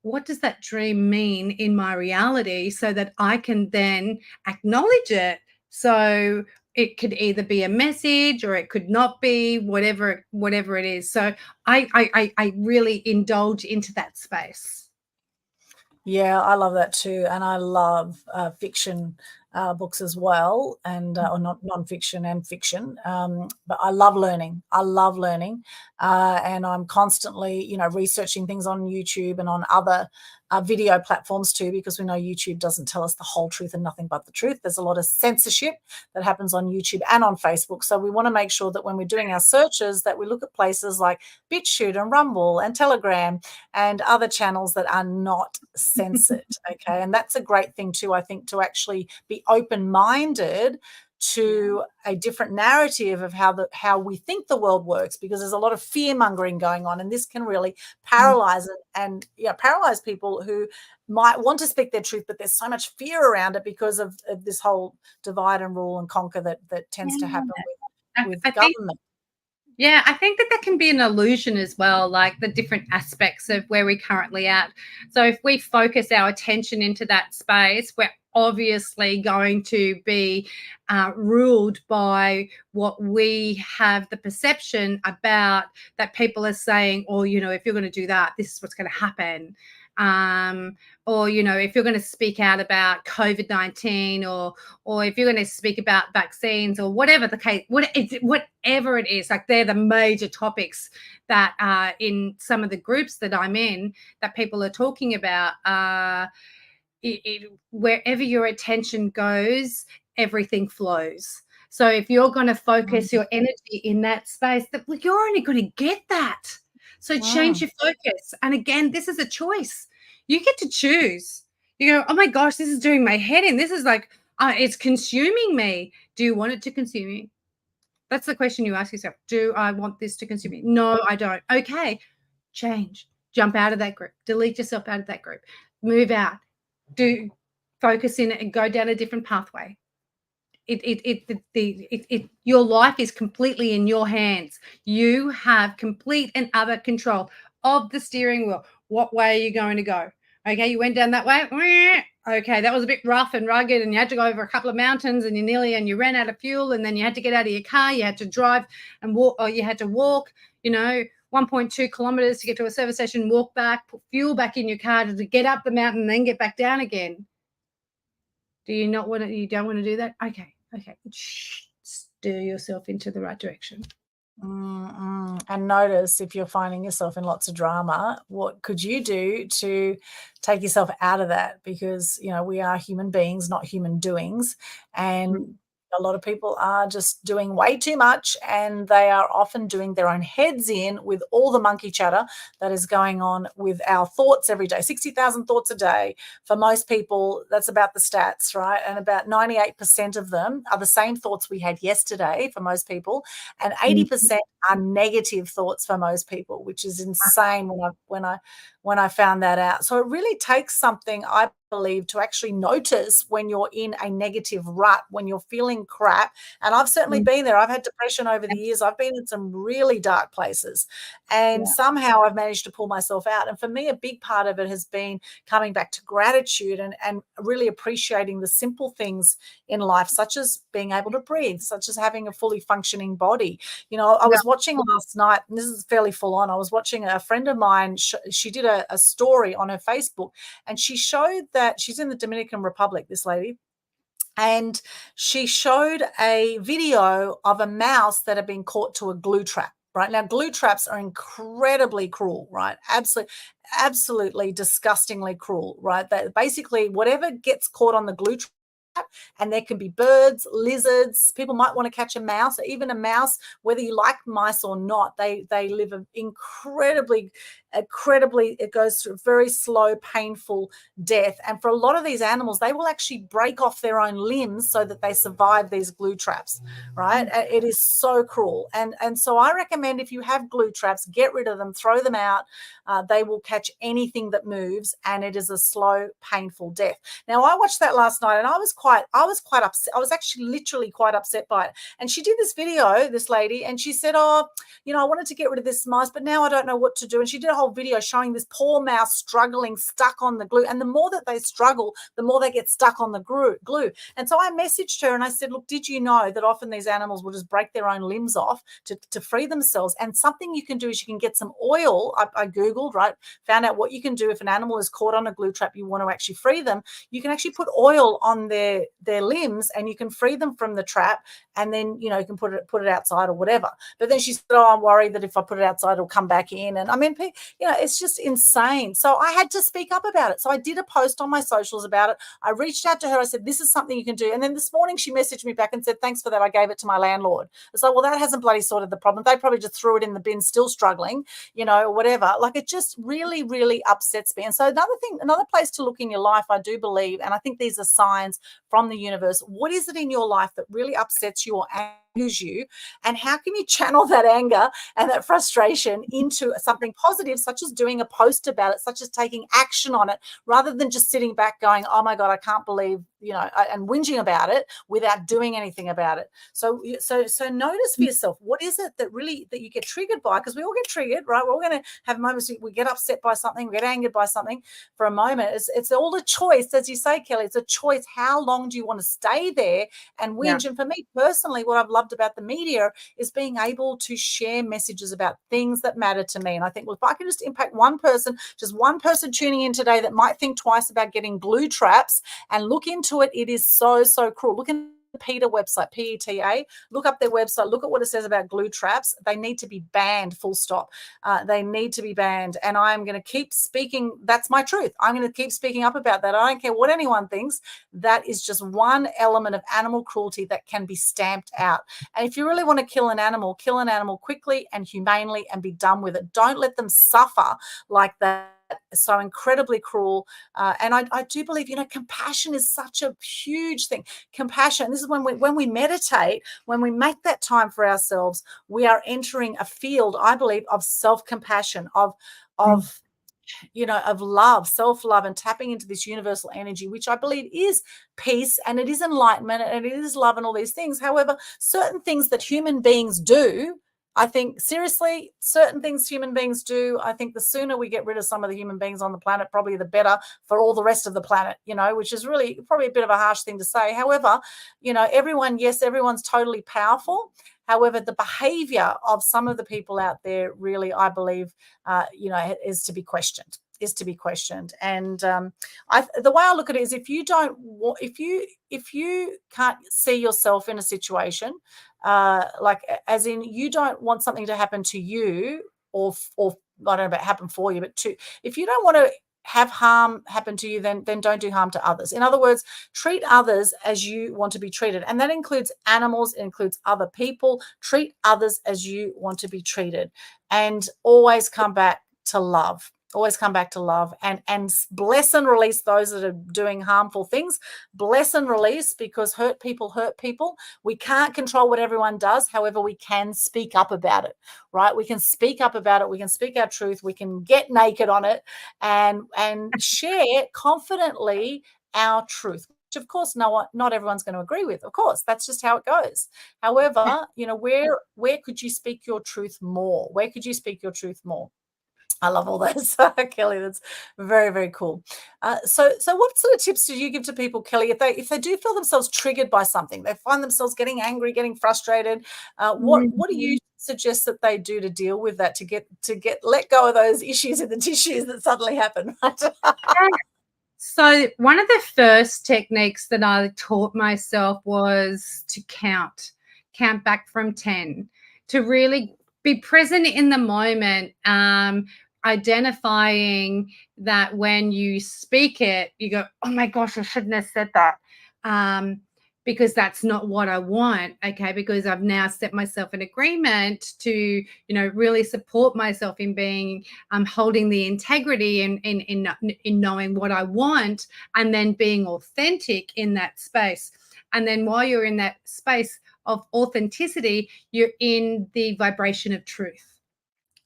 C: what does that dream mean in my reality, so that I can then acknowledge it? So it could either be a message or it could not be, whatever it is. So I really indulge into that space.
A: Yeah, I love that too, and I love fiction books as well, and or not non-fiction and fiction. But I love learning. And I'm constantly, researching things on YouTube and on other video platforms too, because we know YouTube doesn't tell us the whole truth and nothing but the truth. There's a lot of censorship that happens on YouTube and on Facebook, so we want to make sure that when we're doing our searches, that we look at places like BitChute and Rumble and Telegram and other channels that are not censored. Okay, and that's a great thing too, I think, to actually be open-minded to a different narrative of how we think the world works, because there's a lot of fear mongering going on, and this can really paralyze paralyze people who might want to speak their truth, but there's so much fear around it because of this whole divide and rule and conquer that tends to happen with government.
C: Yeah, I think that can be an illusion as well, like the different aspects of where we're currently at. So if we focus our attention into that space, we're obviously going to be ruled by what we have the perception about, that people are saying, or, if you're going to do that, this is what's going to happen. Or, if you're going to speak out about COVID-19, or if you're going to speak about vaccines, or whatever the case, whatever it is, like they're the major topics that in some of the groups that I'm in that people are talking about. Wherever your attention goes, everything flows. So if you're going to focus your energy in that space, you're only going to get that. So change your focus. And again, this is a choice. You get to choose. You go, oh my gosh, this is doing my head in. This is like, it's consuming me. Do you want it to consume you? That's the question you ask yourself. Do I want this to consume me? No, I don't. Okay, change. Jump out of that group. Delete yourself out of that group. Move out. Do focus in it and go down a different pathway. Your life is completely in your hands. You have complete and utter control of the steering wheel. What way are you going to go? Okay, you went down that way. Okay, that was a bit rough and rugged, and you had to go over a couple of mountains, and you ran out of fuel, and then you had to get out of your car. You had to drive and walk, or you had to walk, 1.2 kilometers to get to a service station, walk back, put fuel back in your car to get up the mountain and then get back down again. Do you not want to, you don't want to do that? Okay. Steer yourself into the right direction.
A: And notice if you're finding yourself in lots of drama, what could you do to take yourself out of that? Because, we are human beings, not human doings. And a lot of people are just doing way too much, and they are often doing their own heads in with all the monkey chatter that is going on with our thoughts every day. 60,000 thoughts a day. For most people, that's about the stats, right? And about 98% of them are the same thoughts we had yesterday for most people, and 80% are negative thoughts for most people, which is insane when I found that out. So it really takes something, I believe, to actually notice when you're in a negative rut, when you're feeling crap. And I've certainly been there. I've had depression over the years. I've been in some really dark places, and somehow I've managed to pull myself out. And for me, a big part of it has been coming back to gratitude and really appreciating the simple things in life, such as being able to breathe, such as having a fully functioning body. I was watching last night, and this is fairly full on. I was watching a friend of mine. She did a story on her Facebook, and she showed that she's in the Dominican Republic, this lady, and she showed a video of a mouse that had been caught to a glue trap. Right now, glue traps are incredibly cruel, right? Absolutely disgustingly cruel, right? That basically whatever gets caught on the glue and there can be birds, lizards. People might want to catch a mouse, or even a mouse, whether you like mice or not. They live an incredibly, it goes through a very slow, painful death. And for a lot of these animals, they will actually break off their own limbs so that they survive these glue traps, right? It is so cruel. And so I recommend, if you have glue traps, get rid of them, throw them out. They will catch anything that moves, and it is a slow, painful death. Now, I watched that last night, and I was quite upset. I was actually literally quite upset by it. And she did this video, this lady, and she said, I wanted to get rid of this mouse, but now I don't know what to do. And she did a whole video showing this poor mouse struggling, stuck on the glue. And the more that they struggle, the more they get stuck on the glue. And so I messaged her and I said, look, did you know that often these animals will just break their own limbs off to free themselves? And something you can do is you can get some oil. I Googled, right, found out what you can do if an animal is caught on a glue trap, you want to actually free them. You can actually put oil on their limbs, and you can free them from the trap, and then you can put it outside or whatever. But then she said, I'm worried that if I put it outside, it'll come back in. And I mean, it's just insane. So I had to speak up about it. So I did a post on my socials about it. I reached out to her. I said, this is something you can do. And then this morning she messaged me back and said, thanks for that. I gave it to my landlord. It's like, well, that hasn't bloody sorted the problem. They probably just threw it in the bin, still struggling, or whatever. Like, it just really, really upsets me. And so another place to look in your life, I do believe, and I think these are signs from the universe. What is it in your life that really upsets you or angers you, and how can you channel that anger and that frustration into something positive, such as doing a post about it, such as taking action on it, rather than just sitting back going, oh my God, I can't believe, and whinging about it without doing anything about it. So notice for yourself, what is it that you get triggered by? Because we all get triggered, right? We're all going to have moments we get upset by something, we get angered by something for a moment. It's all a choice, as you say, Kelly. It's a choice. How long do you want to stay there and whinge? Yeah. And for me personally, what I've loved about the media is being able to share messages about things that matter to me. And I think, well, if I can just impact just one person tuning in today that might think twice about getting glue traps and look into it, it is so, so cruel. Look in the PETA website, PETA, look up their website, look at what it says about glue traps. They need to be banned, full stop. They need to be banned. And I'm going to keep speaking. That's my truth. I'm going to keep speaking up about that. I don't care what anyone thinks. That is just one element of animal cruelty that can be stamped out. And if you really want to kill an animal quickly and humanely and be done with it. Don't let them suffer like that. So incredibly cruel. And I do believe, compassion is such a huge thing. Compassion. This is when we meditate, when we make that time for ourselves, we are entering a field, I believe, of self-compassion, of love, self-love, and tapping into this universal energy, which I believe is peace, and it is enlightenment, and it is love, and all these things. However, certain things that human beings do, I think, seriously, certain things human beings do, I think the sooner we get rid of some of the human beings on the planet, probably the better for all the rest of the planet, which is really probably a bit of a harsh thing to say. However, everyone's totally powerful. However, the behavior of some of the people out there really, I believe, is to be questioned. And the way I look at it is, if you can't see yourself in a situation, like as in you don't want something to happen to you, or I don't know about happen for you, but if you don't want to have harm happen to you, then don't do harm to others. In other words, treat others as you want to be treated. And that includes animals, it includes other people. Treat others as you want to be treated, and always come back to love. Always come back to love, and bless and release those that are doing harmful things. Bless and release, because hurt people. We can't control what everyone does. However, we can speak up about it, right? We can speak up about it. We can speak our truth. We can get naked on it and share confidently our truth, which of course not everyone's going to agree with. Of course, that's just how it goes. However, where could you speak your truth more? Where could you speak your truth more? I love all those, Kelly. That's very, very cool. So what sort of tips do you give to people, Kelly, if they do feel themselves triggered by something, they find themselves getting angry, getting frustrated? What do you suggest that they do to deal with that, to let go of those issues in the tissues that suddenly happen?
C: So one of the first techniques that I taught myself was to count back from 10, to really be present in the moment. Identifying that when you speak it, you go, oh my gosh, I shouldn't have said that. because that's not what I want, okay, because I've now set myself an agreement to, you know, really support myself in being, holding the integrity in knowing what I want, and then being authentic in that space. And then while you're in that space of authenticity, you're in the vibration of truth.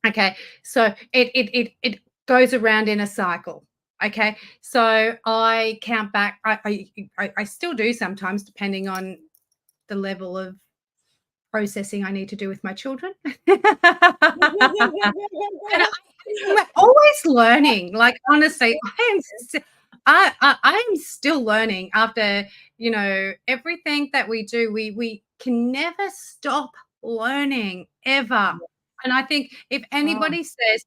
C: Okay, so it goes around in a cycle. Okay, so I count back. I still do sometimes, depending on the level of processing I need to do with my children. And I'm always learning. Like, honestly, I am still learning after, you know, everything that we do. We can never stop learning ever. And I think if anybody says,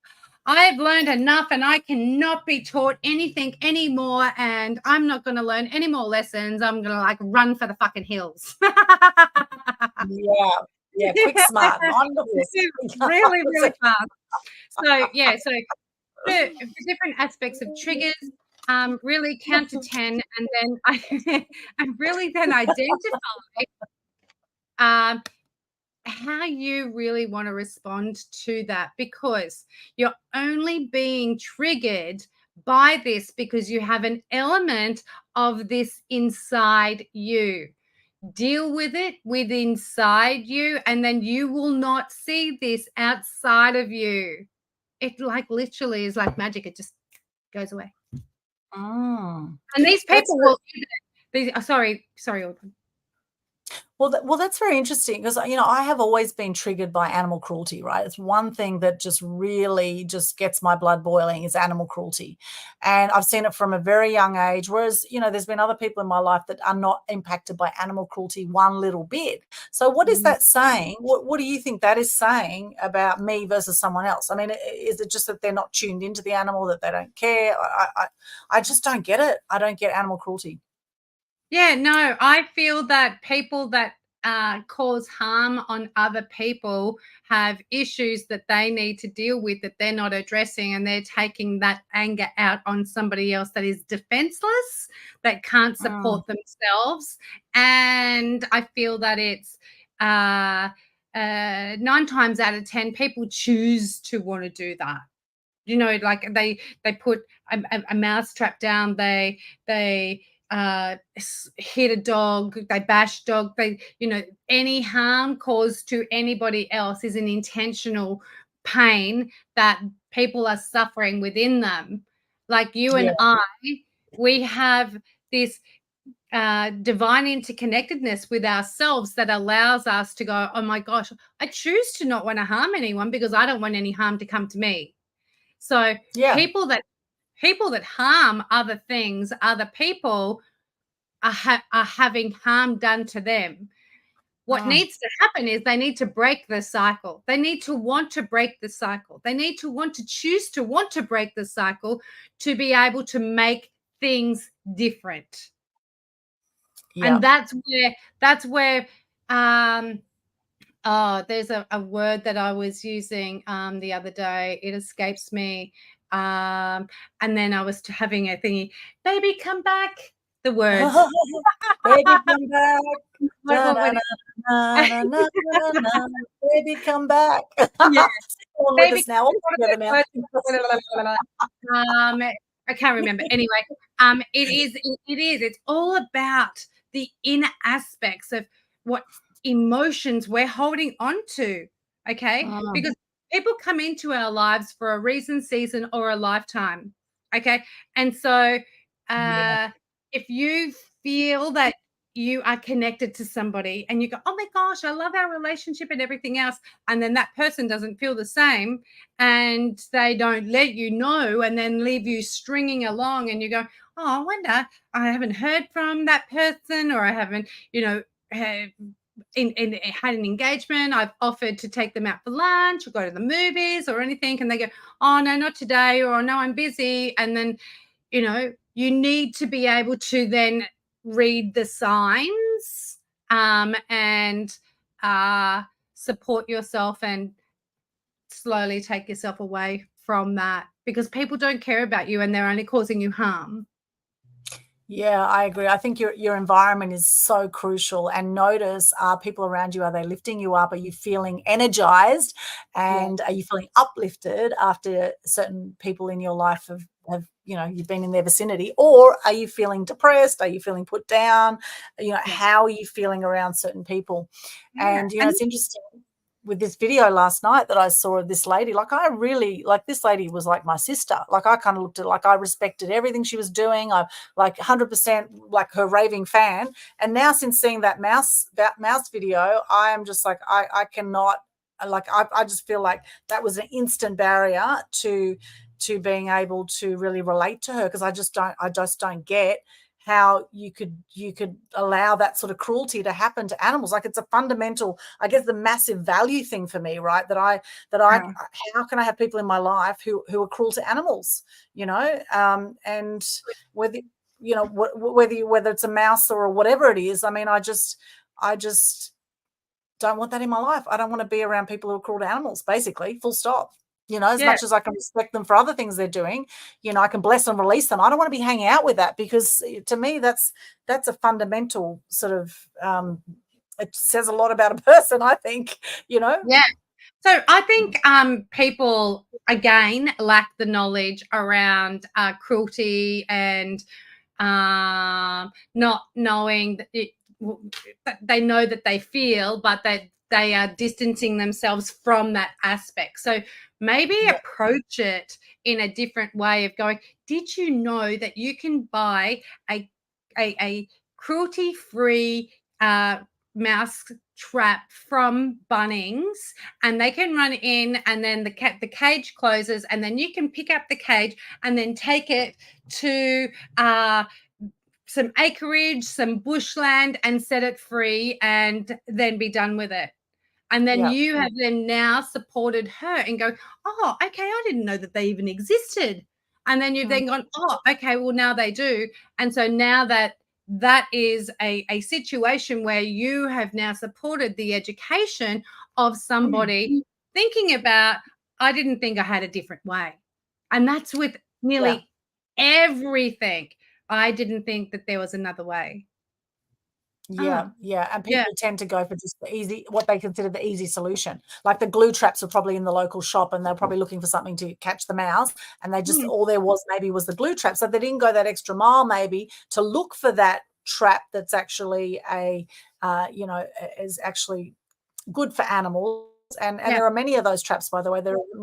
C: I've learned enough and I cannot be taught anything anymore and I'm not going to learn any more lessons, I'm going to like run for the fucking hills.
A: Yeah, quick, smart.
C: Really, really fast. So, yeah, so for different aspects of triggers, really count to 10, and then I really then identify how you really want to respond to that, because you're only being triggered by this because you have an element of this inside you. Deal with it with inside you, and then you will not see this outside of you. It like literally is like magic. It just goes away. And these people will. Sorry, Aldwyn.
A: Well, that's very interesting, because, you know, I have always been triggered by animal cruelty, right? It's one thing that just really just gets my blood boiling is animal cruelty. And I've seen it from a very young age, whereas, you know, there's been other people in my life that are not impacted by animal cruelty one little bit. So what is that saying? What do you think that is saying about me versus someone else? I mean, is it just that they're not tuned into the animal, that they don't care? I just don't get it. I don't get animal cruelty.
C: Yeah, no, I feel that people that cause harm on other people have issues that they need to deal with that they're not addressing, and they're taking that anger out on somebody else that is defenseless, that can't support themselves. And I feel that it's 9 times out of 10 people choose to want to do that. You know, like they put a mouse trap down, they hit a dog, they bash dog, they, you know, any harm caused to anybody else is an intentional pain that people are suffering within them. Like you and I, we have this divine interconnectedness with ourselves that allows us to go, oh my gosh, I choose to not want to harm anyone because I don't want any harm to come to me. So people that harm other things, other people are having harm done to them. What needs to happen is they need to break the cycle. They need to want to break the cycle. They need to want to choose to want to break the cycle to be able to make things different. And that's where there's a word that I was using the other day. It escapes me. And then I was having a thingy, baby, come back. The words.
A: Baby, come back. Baby, come back.
C: Yeah.
A: Baby, now.
C: I can't remember. Anyway, it's all about the inner aspects of what emotions we're holding on to, okay? Because people come into our lives for a reason, season, or a lifetime, okay? And so if you feel that you are connected to somebody and you go, oh my gosh, I love our relationship and everything else, and then that person doesn't feel the same and they don't let you know and then leave you stringing along, and you go, oh, I wonder, I haven't heard from that person, or I haven't, you know, had an engagement, I've offered to take them out for lunch or go to the movies or anything, and they go, oh no, not today, or no, I'm busy. And then, you know, you need to be able to then read the signs and support yourself and slowly take yourself away from that, because people don't care about you and they're only causing you harm.
A: Yeah, I agree. I think your environment is so crucial. And notice, are people around you, are they lifting you up? Are you feeling energized?
B: Yeah.
A: And are you feeling uplifted after certain people in your life have you've been in their vicinity? Or are you feeling depressed? Are you feeling put down?
B: Yeah.
A: How are you feeling around certain people?
B: Yeah.
A: And it's interesting with this video last night that I saw of this lady. Like, I really, like, this lady was like my sister. Like, I kind of looked at, like, I respected everything she was doing. I like 100% like her raving fan. And now, since seeing that mouse video, I am just like, I cannot, like, I just feel like that was an instant barrier to being able to really relate to her, because I just don't get how you could allow that sort of cruelty to happen to animals. Like, it's a fundamental, I guess, the massive value thing for me, right? That I
B: Yeah.
A: how can I have people in my life who are cruel to animals, and whether whether it's a mouse or whatever it is. I mean, I just don't want that in my life. I don't want to be around people who are cruel to animals, basically, full stop. As
C: Yeah.
A: much as I can respect them for other things they're doing, I can bless and release them. I don't want to be hanging out with that, because to me, that's a fundamental sort of, it says a lot about a person, I think.
C: Yeah. So I think people again lack the knowledge around cruelty and not knowing that they know that they feel, but that they are distancing themselves from that aspect. So maybe approach it in a different way of going, did you know that you can buy a cruelty-free mouse trap from Bunnings, and they can run in, and then the cage closes, and then you can pick up the cage and then take it to some acreage, some bushland, and set it free, and then be done with it. And then you have then now supported her and go, oh, okay, I didn't know that they even existed. And then you've then gone, oh, okay, well, now they do. And so now that is a situation where you have now supported the education of somebody thinking about, I didn't think I had a different way. And that's with nearly everything. I didn't think that there was another way.
A: Yeah, and people tend to go for just the easy, what they consider the easy solution. Like, the glue traps were probably in the local shop, and they're probably looking for something to catch the mouse, and they just, all there was maybe was the glue trap. So they didn't go that extra mile maybe to look for that trap that's actually is actually good for animals. And
C: Yeah.
A: there are many of those traps, by the way. There are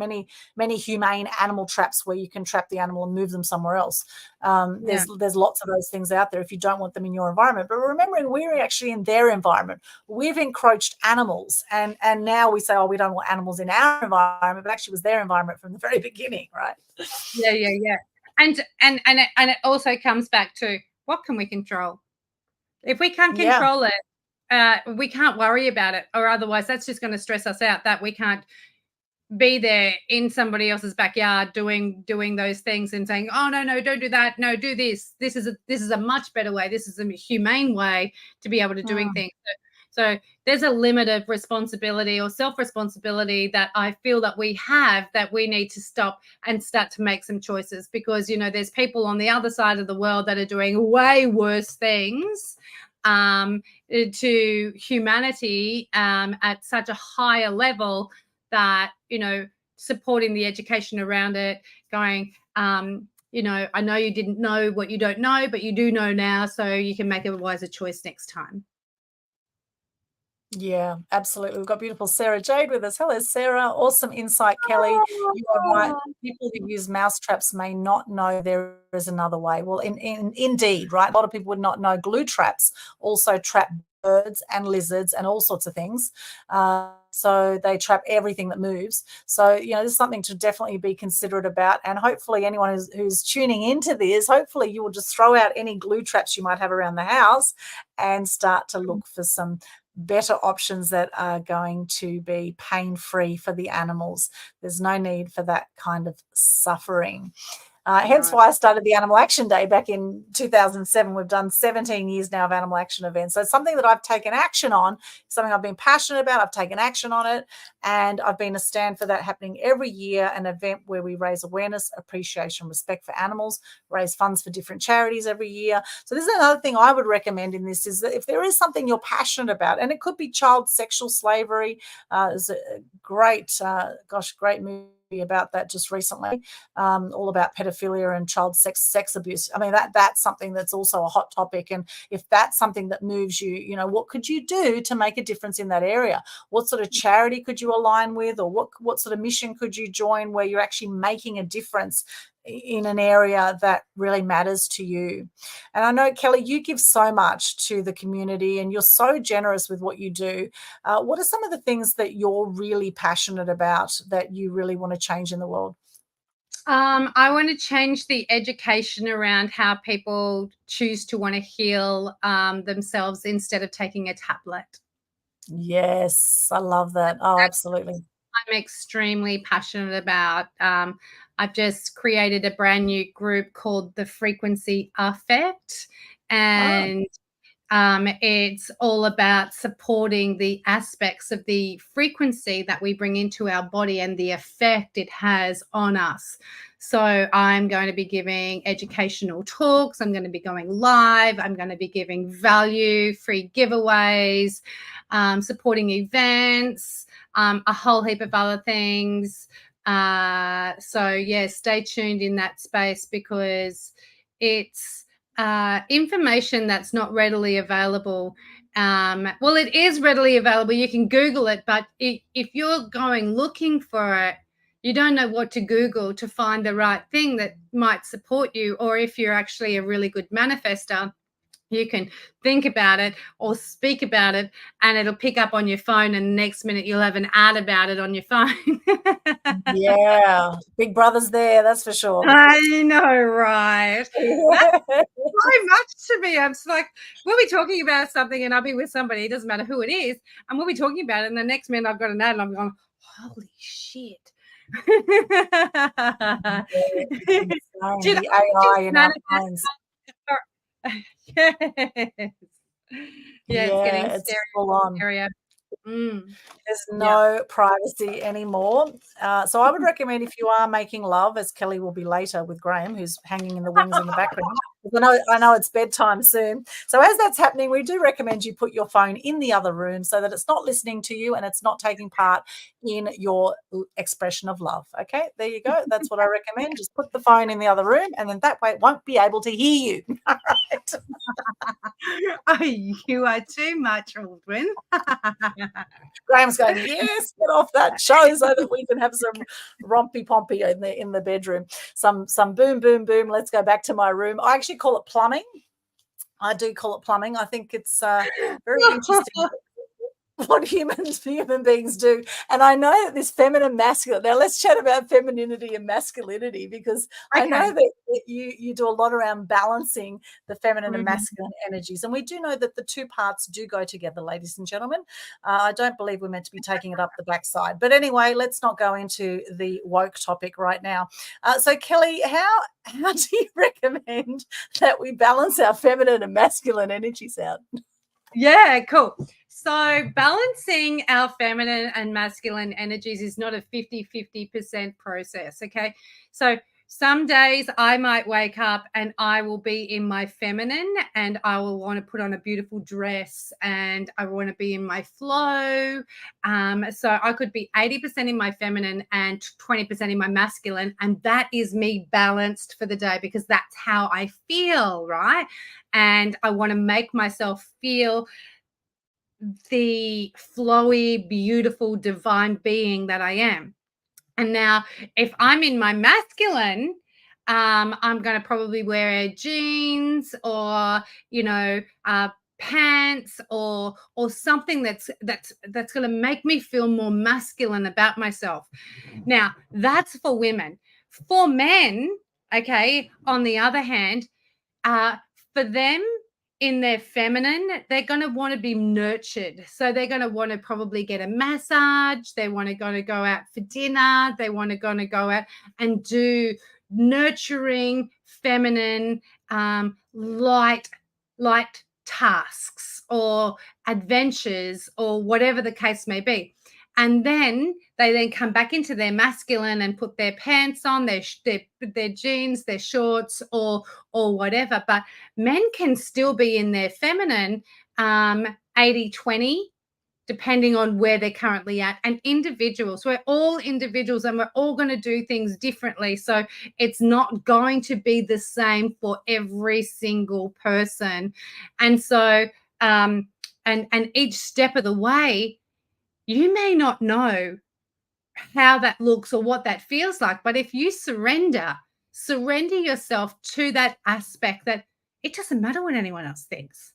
A: many humane animal traps where you can trap the animal and move them somewhere else. There's lots of those things out there if you don't want them in your environment. But remembering, we're actually in their environment. We've encroached animals, and now we say, oh, we don't want animals in our environment, but actually it was their environment from the very beginning, right?
C: Yeah. And it also comes back to, what can we control? If we can't control it, we can't worry about it, or otherwise that's just going to stress us out, that we can't be there in somebody else's backyard doing those things and saying, oh, no, don't do that, no, do this. This is a much better way. This is a humane way to be able to doing things. So there's a limit of responsibility or self-responsibility that I feel that we have, that we need to stop and start to make some choices, because there's people on the other side of the world that are doing way worse things to humanity at such a higher level, that supporting the education around it, going I know you didn't know what you don't know, but you do know now, so you can make a wiser choice next time.
A: Yeah, absolutely. We've got beautiful Sarah Jade with us. Hello, Sarah. Awesome insight, Kelly. You are right. People who use mouse traps may not know there is another way. Well, indeed, right? A lot of people would not know glue traps also trap birds and lizards and all sorts of things. So they trap everything that moves. So, this is something to definitely be considerate about. And hopefully anyone who's tuning into this, hopefully you will just throw out any glue traps you might have around the house and start to look for some better options that are going to be pain-free for the animals. There's no need for that kind of suffering. Hence why I started the Animal Action Day back in 2007. We've done 17 years now of animal action events. So it's something that I've taken action on, something I've been passionate about. I've taken action on it, and I've been a stand for that happening every year, an event where we raise awareness, appreciation, respect for animals, raise funds for different charities every year. So this is another thing I would recommend in this, is that if there is something you're passionate about, and it could be child sexual slavery, there's a great, great movie about that just recently, all about pedophilia and child sex abuse. I mean, that's something that's also a hot topic. And if that's something that moves you, you know, what could you do to make a difference in that area? What sort of charity could you align with, or what sort of mission could you join where you're actually making a difference in an area that really matters to you? And I know, Kelly, you give so much to the community and you're so generous with what you do. What are some of the things that you're really passionate about that you really want to change in the world?
C: I want to change the education around how people choose to want to heal themselves instead of taking a tablet.
A: Yes, I love that. Oh, absolutely.
C: I'm extremely passionate about. I've just created a brand new group called the Frequency Effect, and it's all about supporting the aspects of the frequency that we bring into our body and the effect it has on us. So I'm going to be giving educational talks. I'm going to be going live. I'm going to be giving value, free giveaways, supporting events, a whole heap of other things. So yeah, stay tuned in that space, because it's information that's not readily available. Well, it is readily available. You can Google it, but if you're going looking for it, you don't know what to Google to find the right thing that might support you. Or if you're actually a really good manifester, you can think about it or speak about it, and it'll pick up on your phone, and the next minute you'll have an ad about it on your phone.
A: Yeah, Big Brother's there, that's for sure.
C: I know, right? That's so much to me. I'm just like, we'll be talking about something and I'll be with somebody, it doesn't matter who it is, and we'll be talking about it, and the next minute I've got an ad and I'm going, holy shit.
A: The AI in our minds.
C: Yes. Yeah, it's getting
A: it's
C: scary.
A: full on. There's no privacy anymore. So I would recommend, if you are making love, as Kelly will be later with Graham, who's hanging in the wings in the background. I know it's bedtime soon. So as that's happening, we do recommend you put your phone in the other room so that it's not listening to you and it's not taking part in your expression of love. Okay, there you go. That's what I recommend. Just put the phone in the other room, and then that way it won't be able to hear you. All right.
C: Oh, you are too much, Aldwyn.
A: Graham's going, yes, get off that show so that we can have some rompy pompy in the bedroom. Some boom, boom, boom. Let's go back to my room. I actually call it plumbing. I do call it plumbing. I think it's very interesting what human beings do. And I know that this feminine masculine, now let's chat about femininity and masculinity, because I know that you do a lot around balancing the feminine and masculine energies. And we do know that the two parts do go together, ladies and gentlemen. I don't believe we're meant to be taking it up the backside. But anyway, let's not go into the woke topic right now. So Kelly, how do you recommend that we balance our feminine and masculine energies out?
C: Yeah, cool. So balancing our feminine and masculine energies is not a 50-50% process, okay? So some days I might wake up and I will be in my feminine and I will want to put on a beautiful dress and I want to be in my flow. So I could be 80% in my feminine and 20% in my masculine, and that is me balanced for the day because that's how I feel, right? And I want to make myself feel the flowy, beautiful, divine being that I am. And now if I'm in my masculine, I'm going to probably wear jeans or, pants or something that's going to make me feel more masculine about myself. Now, that's for women. For men, okay, on the other hand, for them, in their feminine, they're going to want to be nurtured. So they're going to want to probably get a massage. They want to go out for dinner. They want to go out and do nurturing, feminine, light tasks or adventures or whatever the case may be. And then they then come back into their masculine and put their pants on, their jeans, their shorts, or whatever. But men can still be in their feminine 80-20, depending on where they're currently at. And individuals, we're all individuals and we're all going to do things differently. So it's not going to be the same for every single person. And so, and each step of the way, you may not know how that looks or what that feels like, but if you surrender yourself to that aspect, that it doesn't matter what anyone else thinks.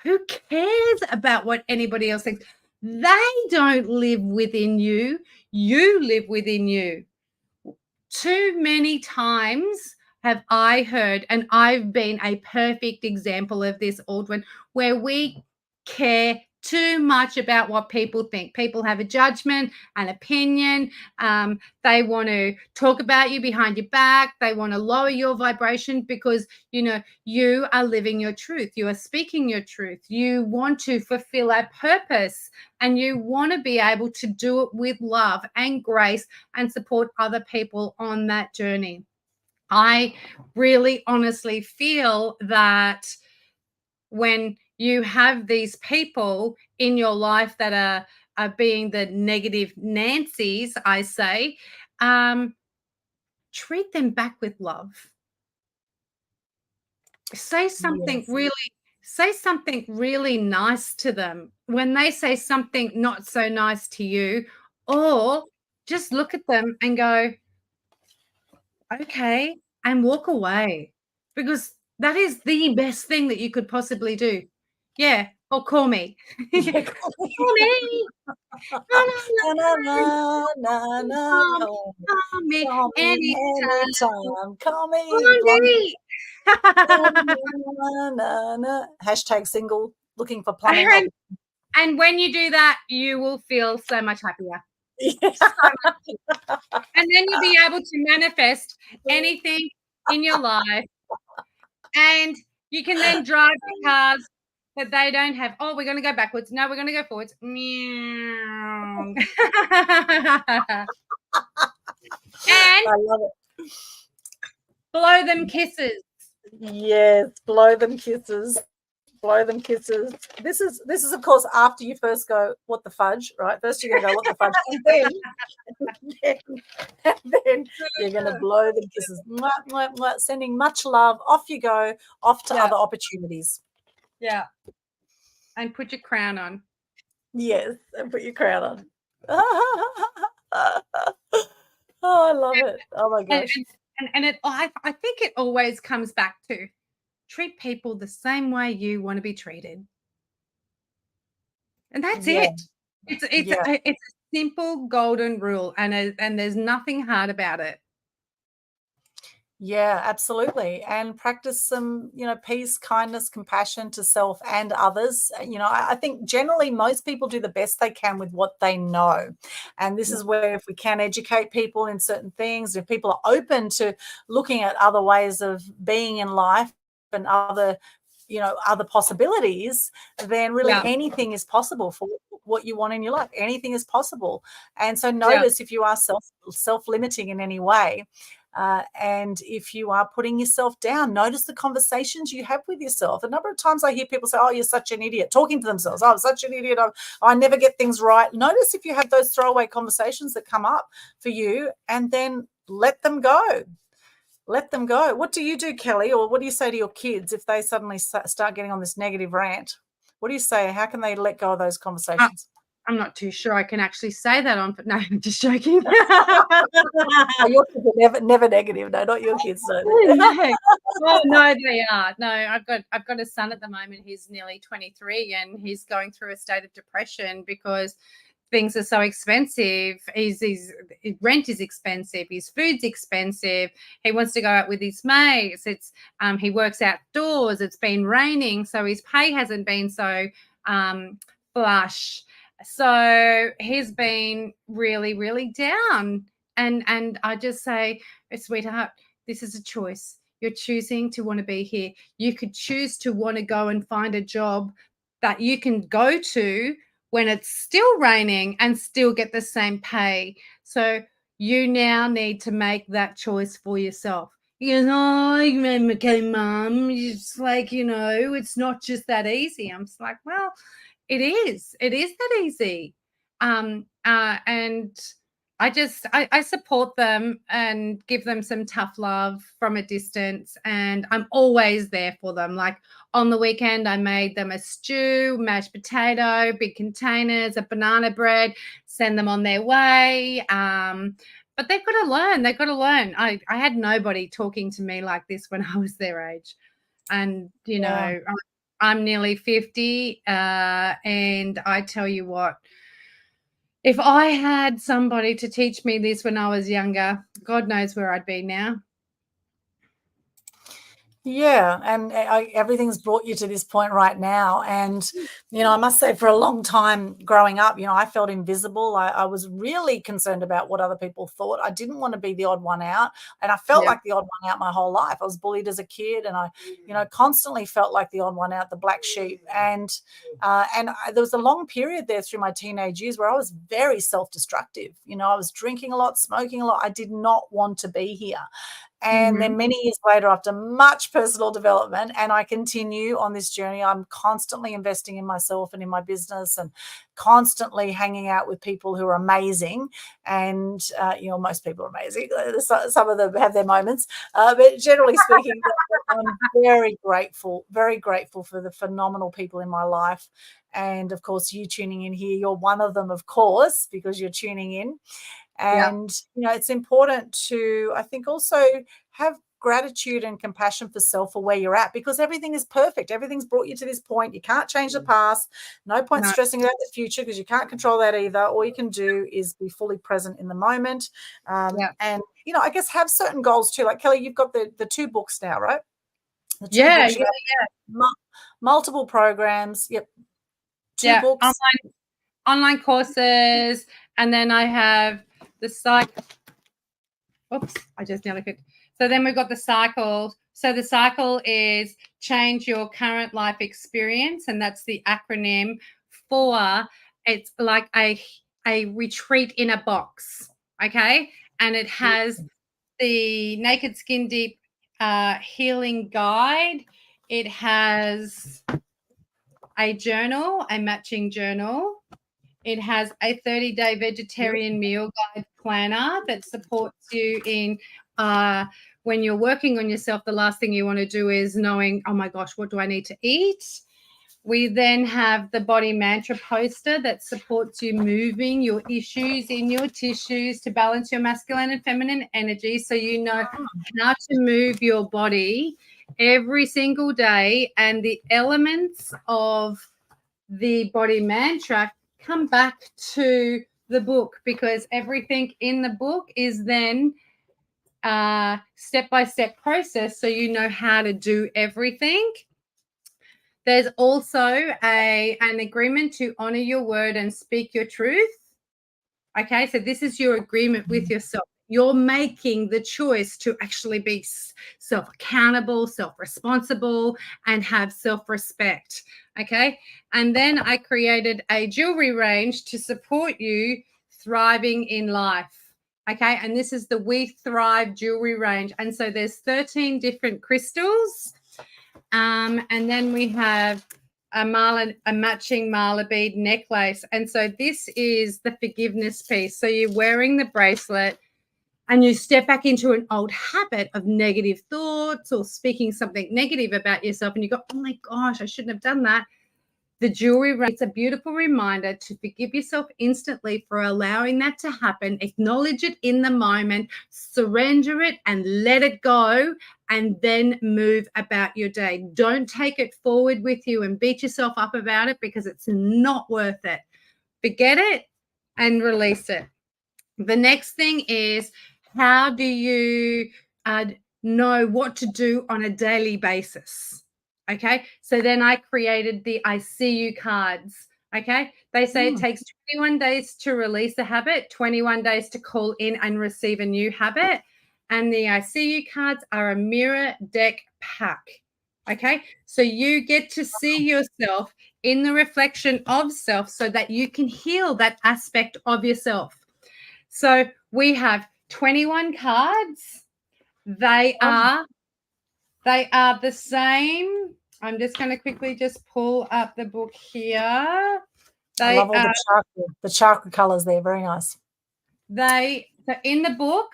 C: Who cares about what anybody else thinks? They don't live within you. You live within you. Too many times have I heard, and I've been a perfect example of this, Aldwyn, where we care too much about what people think. People have a judgment, an opinion. They want to talk about you behind your back. They want to lower your vibration because, you are living your truth. You are speaking your truth. You want to fulfill a purpose, and you want to be able to do it with love and grace and support other people on that journey. I really honestly feel that when you have these people in your life that are being the negative Nancys, I say, treat them back with love. Say something really nice to them when they say something not so nice to you, or just look at them and go, okay, and walk away, because that is the best thing that you could possibly do. Yeah, or call me.
A: Yeah,
C: Call me. Call me anytime.
A: Call me. Hashtag single, looking for plumbing.
C: And when you do that, you will feel so much happier.
A: Yeah.
C: So much happier. And then you'll be able to manifest anything in your life. And you can then drive the cars that they don't have. Oh, we're going to go backwards. No, we're going to go forwards. Meow. And
A: I love it.
C: blow them kisses.
A: Yes, blow them kisses. Blow them kisses. This is of course after you first go, what the fudge, right? First you're gonna go, what the fudge, and then you're gonna blow them kisses. Mwah, mwah, mwah, sending much love. Off you go, off to other opportunities.
C: Yeah. And put your crown on.
A: Yes, and put your crown on. Oh, I love it. Oh my gosh.
C: And I think it always comes back to treat people the same way you want to be treated. And that's it. It's a simple golden rule, and there's nothing hard about it.
A: Yeah, absolutely. And practice some, peace, kindness, compassion to self and others. I think generally most people do the best they can with what they know. And this is where if we can educate people in certain things, if people are open to looking at other ways of being in life and other possibilities, then really anything is possible for what you want in your life. Anything is possible. And so notice if you are self-limiting in any way, and if you are putting yourself down, notice the conversations you have with yourself. A number of times I hear people say, oh, you're such an idiot, talking to themselves. Oh, I'm such an idiot. I never get things right. Notice if you have those throwaway conversations that come up for you, and then let them go. Let them go. What do you do, Kelly? Or what do you say to your kids if they suddenly start getting on this negative rant? What do you say? How can they let go of those conversations?
C: I'm not too sure I can actually say that on, but no, I'm just joking.
A: Your kids are never negative. No, not your kids. No.
C: Oh, no, they are. No, I've got a son at the moment. He's nearly 23, and he's going through a state of depression because things are so expensive. His rent is expensive. His food's expensive. He wants to go out with his mates. He works outdoors. It's been raining, so his pay hasn't been so flush. So he's been really, really down. And I just say, sweetheart, This is a choice. You're choosing to want to be here. You could choose to want to go and find a job that you can go to when it's still raining and still get the same pay. So you now need to make that choice for yourself. He goes, oh, okay, Mum. It's like, it's not just that easy. I'm just like, well, it is. It is that easy. And I support them and give them some tough love from a distance, and I'm always there for them. Like on the weekend, I made them a stew, mashed potato, big containers, a banana bread, send them on their way. But they've got to learn. They've got to learn. I had nobody talking to me like this when I was their age. And, I'm nearly 50, and I tell you what, if I had somebody to teach me this when I was younger, God knows where I'd be now.
A: Yeah, and everything's brought you to this point right now. And, I must say for a long time growing up, I felt invisible. I was really concerned about what other people thought. I didn't want to be the odd one out. And I felt like the odd one out my whole life. I was bullied as a kid, and I, constantly felt like the odd one out, the black sheep. And there was a long period there through my teenage years where I was very self-destructive. I was drinking a lot, smoking a lot. I did not want to be here. And then many years later, after much personal development, and I continue on this journey, I'm constantly investing in myself and in my business, and constantly hanging out with people who are amazing. And, most people are amazing. Some of them have their moments. But generally speaking, I'm very grateful for the phenomenal people in my life. And, of course, you tuning in here, you're one of them, of course, because you're tuning in. And, it's important to, I think, also have gratitude and compassion for self for where you're at, because everything is perfect. Everything's brought you to this point. You can't change the past. No point stressing about the future, because you can't control that either. All you can do is be fully present in the moment. And, I guess have certain goals too. Like Kelly, you've got the 2 books now, right? The 2 books, multiple programs. Yep. 2 books.
C: Online courses. And then I have the cycle. Oops, I just nearly fit. So then we've got the cycle. So the cycle is change your current life experience, and that's the acronym for, it's like a retreat in a box, okay? And it has the Naked Skin Deep healing guide. It has a journal, a matching journal. It has a 30-day vegetarian meal guide planner that supports you in when you're working on yourself. The last thing you want to do is knowing, oh my gosh, what do I need to eat? We then have the body mantra poster that supports you moving your issues in your tissues to balance your masculine and feminine energy, so you know how to move your body every single day. And the elements of the body mantra come back to the book, because everything in the book is then step-by-step process, so you know how to do everything. There's also an agreement to honor your word and speak your truth. Okay, so this is your agreement with yourself. You're making the choice to actually be self-accountable, self-responsible, and have self-respect. Okay, and then I created a jewelry range to support you thriving in life. Okay, and this is the We Thrive jewelry range. And so there's 13 different crystals. And then we have a matching mala bead necklace. And so this is the forgiveness piece. So you're wearing the bracelet and you step back into an old habit of negative thoughts or speaking something negative about yourself, and you go, oh my gosh, I shouldn't have done that. The jewelry, it's a beautiful reminder to forgive yourself instantly for allowing that to happen. Acknowledge it in the moment, surrender it and let it go, and then move about your day. Don't take it forward with you and beat yourself up about it, because it's not worth it. Forget it and release it. The next thing is, how do you know what to do on a daily basis? Okay, so then I created the I See You cards. Okay, they say it takes 21 days to release a habit, 21 days to call in and receive a new habit. and the I See You cards are a mirror deck pack. Okay, so you get to see yourself in the reflection of self so that you can heal that aspect of yourself. So we have 21 cards. They are the same. I'm just going to quickly just pull up the book here.
A: I love all the chakra colors there. Very nice.
C: So in the book,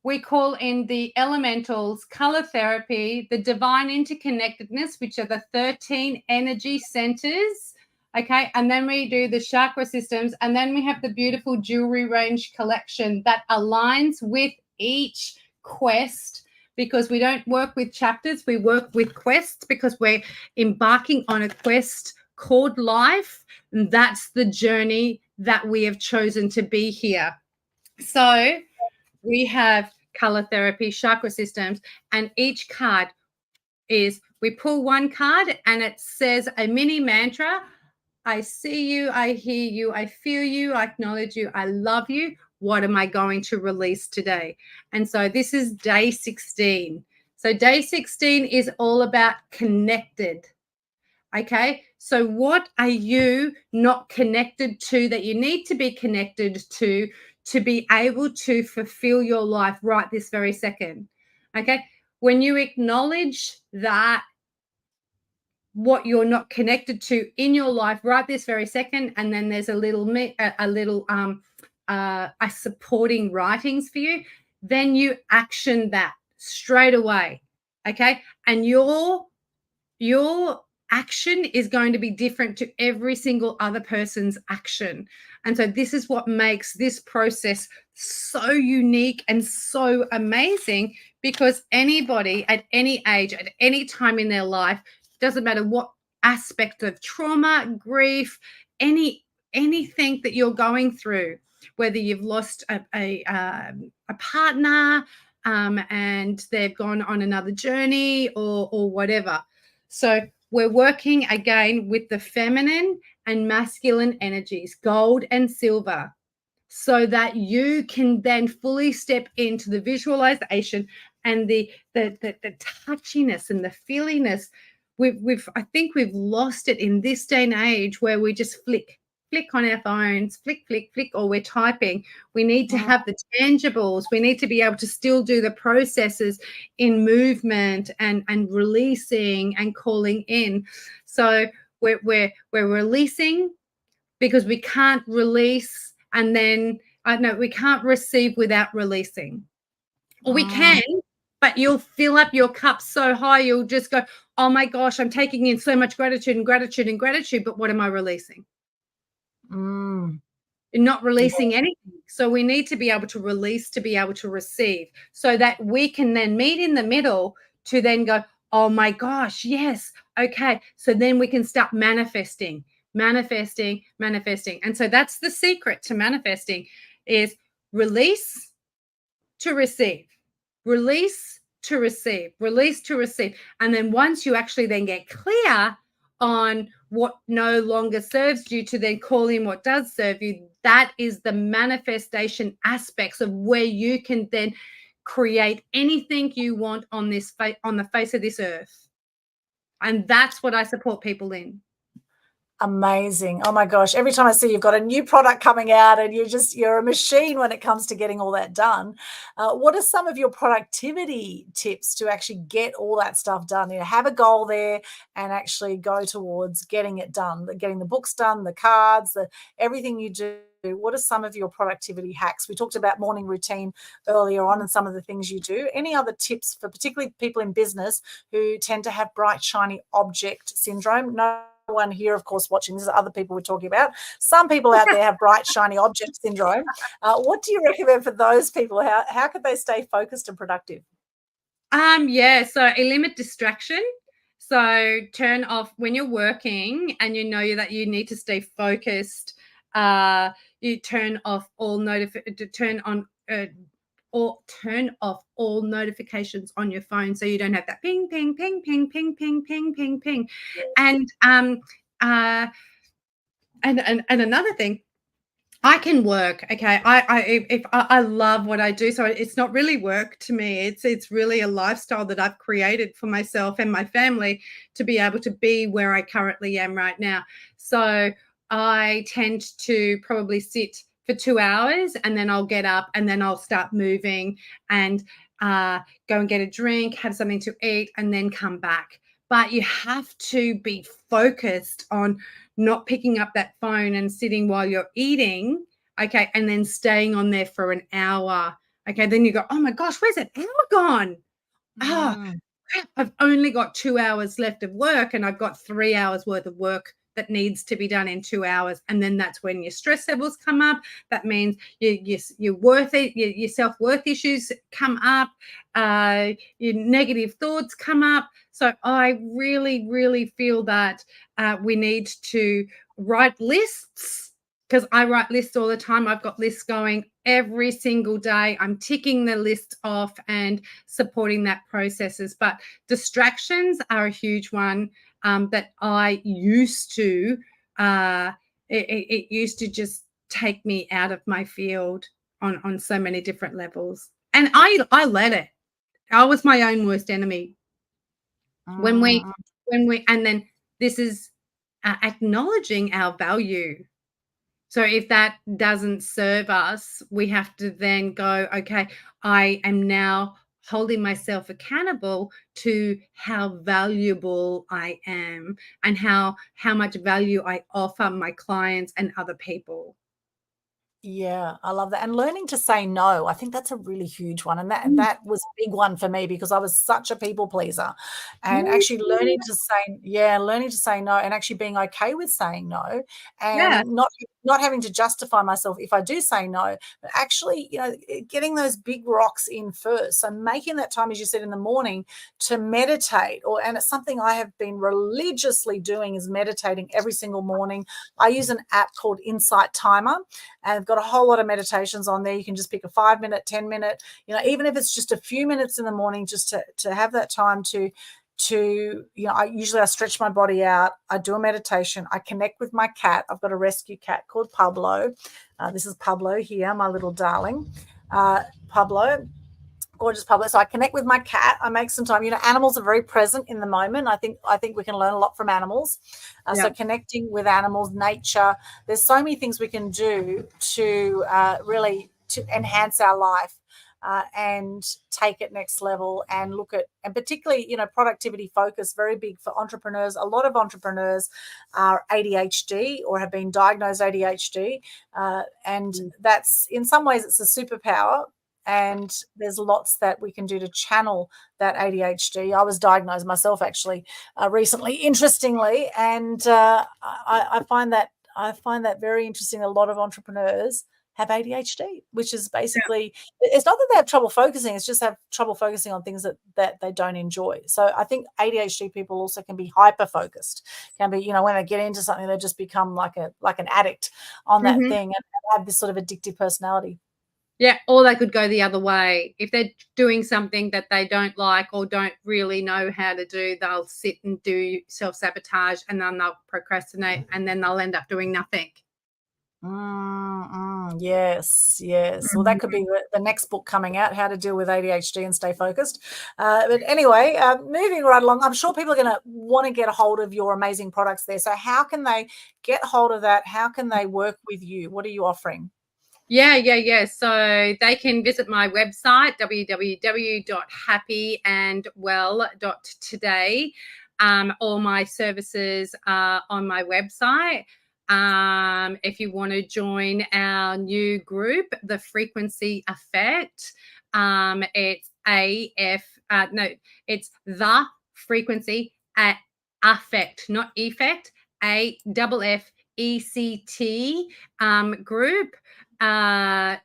C: we call in the elementals, color therapy, the divine interconnectedness, which are the 13 energy centers. Okay. And then we do the chakra systems. And then we have the beautiful jewelry range collection that aligns with each quest, because we don't work with chapters. We work with quests because we're embarking on a quest called life. And that's the journey that we have chosen to be here. So we have color therapy, chakra systems, and each card is, we pull one card and it says a mini mantra. I see you, I hear you, I feel you, I acknowledge you, I love you. What am I going to release today? And so this is day 16. So day 16 is all about connected. Okay, so what are you not connected to that you need to be connected to be able to fulfill your life right this very second? Okay, when you acknowledge that what you're not connected to in your life right this very second, and then there's a supporting writings for you, then you action that straight away. Okay, and your action is going to be different to every single other person's action. And so this is what makes this process so unique and so amazing, because anybody at any age, at any time in their life, doesn't matter what aspect of trauma, grief, anything that you're going through, whether you've lost a partner and they've gone on another journey or whatever. So we're working again with the feminine and masculine energies, gold and silver, so that you can then fully step into the visualization and the touchiness and the feeliness. I think we've lost it in this day and age, where we just flick on our phones, flick, or we're typing. We need to have the tangibles. We need to be able to still do the processes in movement and releasing and calling in. So we're releasing, because we can't release and then we can't receive without releasing. Or we can, but you'll fill up your cup so high, you'll just go, oh my gosh, I'm taking in so much gratitude, but what am I releasing? Not releasing anything. So we need to be able to release to be able to receive, so that we can then meet in the middle to then go, oh my gosh, yes, okay. So then we can start manifesting. And so that's the secret to manifesting, is release to receive, release to receive. And then once you actually then get clear on what no longer serves you, to then call in what does serve you, that is the manifestation aspects of where you can then create anything you want on the face of this earth. And that's what I support people in.
A: Amazing. Oh my gosh. Every time I see you've got a new product coming out, and you're a machine when it comes to getting all that done. What are some of your productivity tips to actually get all that stuff done? Have a goal there and actually go towards getting it done, getting the books done, the cards, everything you do. What are some of your productivity hacks? We talked about morning routine earlier on and some of the things you do. Any other tips for particularly people in business who tend to have bright, shiny object syndrome? No one here, of course, watching. This is other people we're talking about. Some people out there have bright, shiny object syndrome. What do you recommend for those people? How could they stay focused and productive?
C: So limit distraction. So turn off when you're working and you know that you need to stay focused. You turn off all turn off all notifications on your phone, so you don't have that ping, ping, ping, ping, ping, ping, ping, ping, ping. And another thing I can work. Okay. I love what I do. So it's not really work to me. It's really a lifestyle that I've created for myself and my family to be able to be where I currently am right now. So I tend to probably sit for 2 hours and then I'll get up and then I'll start moving and go and get a drink, have something to eat, and then come back. But you have to be focused on not picking up that phone and sitting while you're eating, okay, and then staying on there for an hour. Okay, then you go, oh my gosh, where's that hour gone? Ah, crap, I've only got 2 hours left of work and I've got 3 hours worth of work that needs to be done in 2 hours. And then that's when your stress levels come up. That means your worth, your self-worth issues come up, your negative thoughts come up. So I really, really feel that we need to write lists, because I write lists all the time. I've got lists going every single day. I'm ticking the list off and supporting that processes. But distractions are a huge one that I used to. It used to just take me out of my field on so many different levels, and I let it. I was my own worst enemy. When we and then this is acknowledging our value. So if that doesn't serve us, we have to then go, okay, I am now holding myself accountable to how valuable I am and how much value I offer my clients and other people.
A: Yeah, I love that. And learning to say no, I think that's a really huge one. And that was a big one for me because I was such a people pleaser. And actually learning to say no and actually being okay with saying no
C: Yeah.
A: and not having to justify myself if I do say no, but actually, getting those big rocks in first. So making that time, as you said, in the morning to meditate, and it's something I have been religiously doing is meditating every single morning. I use an app called Insight Timer, and I've got a whole lot of meditations on there. You can just pick a 5-minute, 10-minute, even if it's just a few minutes in the morning, just to have that time to I stretch my body out. I do a meditation. I connect with my cat. I've got a rescue cat called Pablo. This is Pablo here, my little darling. Pablo, gorgeous Pablo. So I connect with my cat. I make some time. Animals are very present in the moment. I think we can learn a lot from animals. So connecting with animals, nature. There's so many things we can do to really to enhance our life. And take it next level and look at, and particularly, productivity focus, very big for entrepreneurs. A lot of entrepreneurs are ADHD or have been diagnosed ADHD. And that's, in some ways, it's a superpower. And there's lots that we can do to channel that ADHD. I was diagnosed myself actually recently, interestingly. And I find that very interesting. A lot of entrepreneurs have ADHD, which is basically, it's not that they have trouble focusing, it's just have trouble focusing on things that they don't enjoy. So I think ADHD people also can be hyper focused, can be, when they get into something, they just become like an addict on that thing and have this sort of addictive personality.
C: Yeah, or they could go the other way. If they're doing something that they don't like or don't really know how to do, they'll sit and do self-sabotage, and then they'll procrastinate, and then they'll end up doing nothing.
A: Yes. Well, that could be the next book coming out, How to Deal with ADHD and Stay Focused. But anyway, moving right along, I'm sure people are going to want to get a hold of your amazing products there. So how can they get hold of that? How can they work with you? What are you offering?
C: Yeah. So they can visit my website, www.happyandwell.today. All my services are on my website. If you want to join our new group, The Frequency Effect, it's it's The Frequency Effect, not effect, AFFECT group.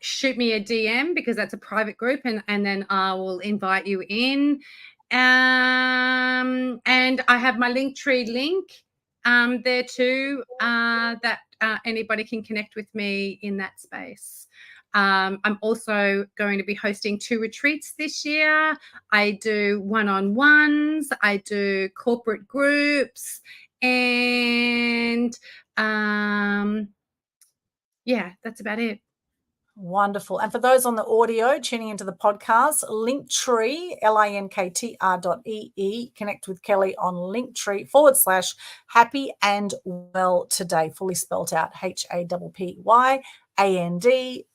C: Shoot me a DM because that's a private group, and then I will invite you in. And I have my Linktree link there too, that anybody can connect with me in that space. I'm also going to be hosting 2 retreats this year. I do one-on-ones, I do corporate groups, and yeah, that's about it.
A: Wonderful. And for those on the audio tuning into the podcast, Linktree, linktr.ee, connect with Kelly on Linktree /happy and well today, fully spelt out HAPPYAND,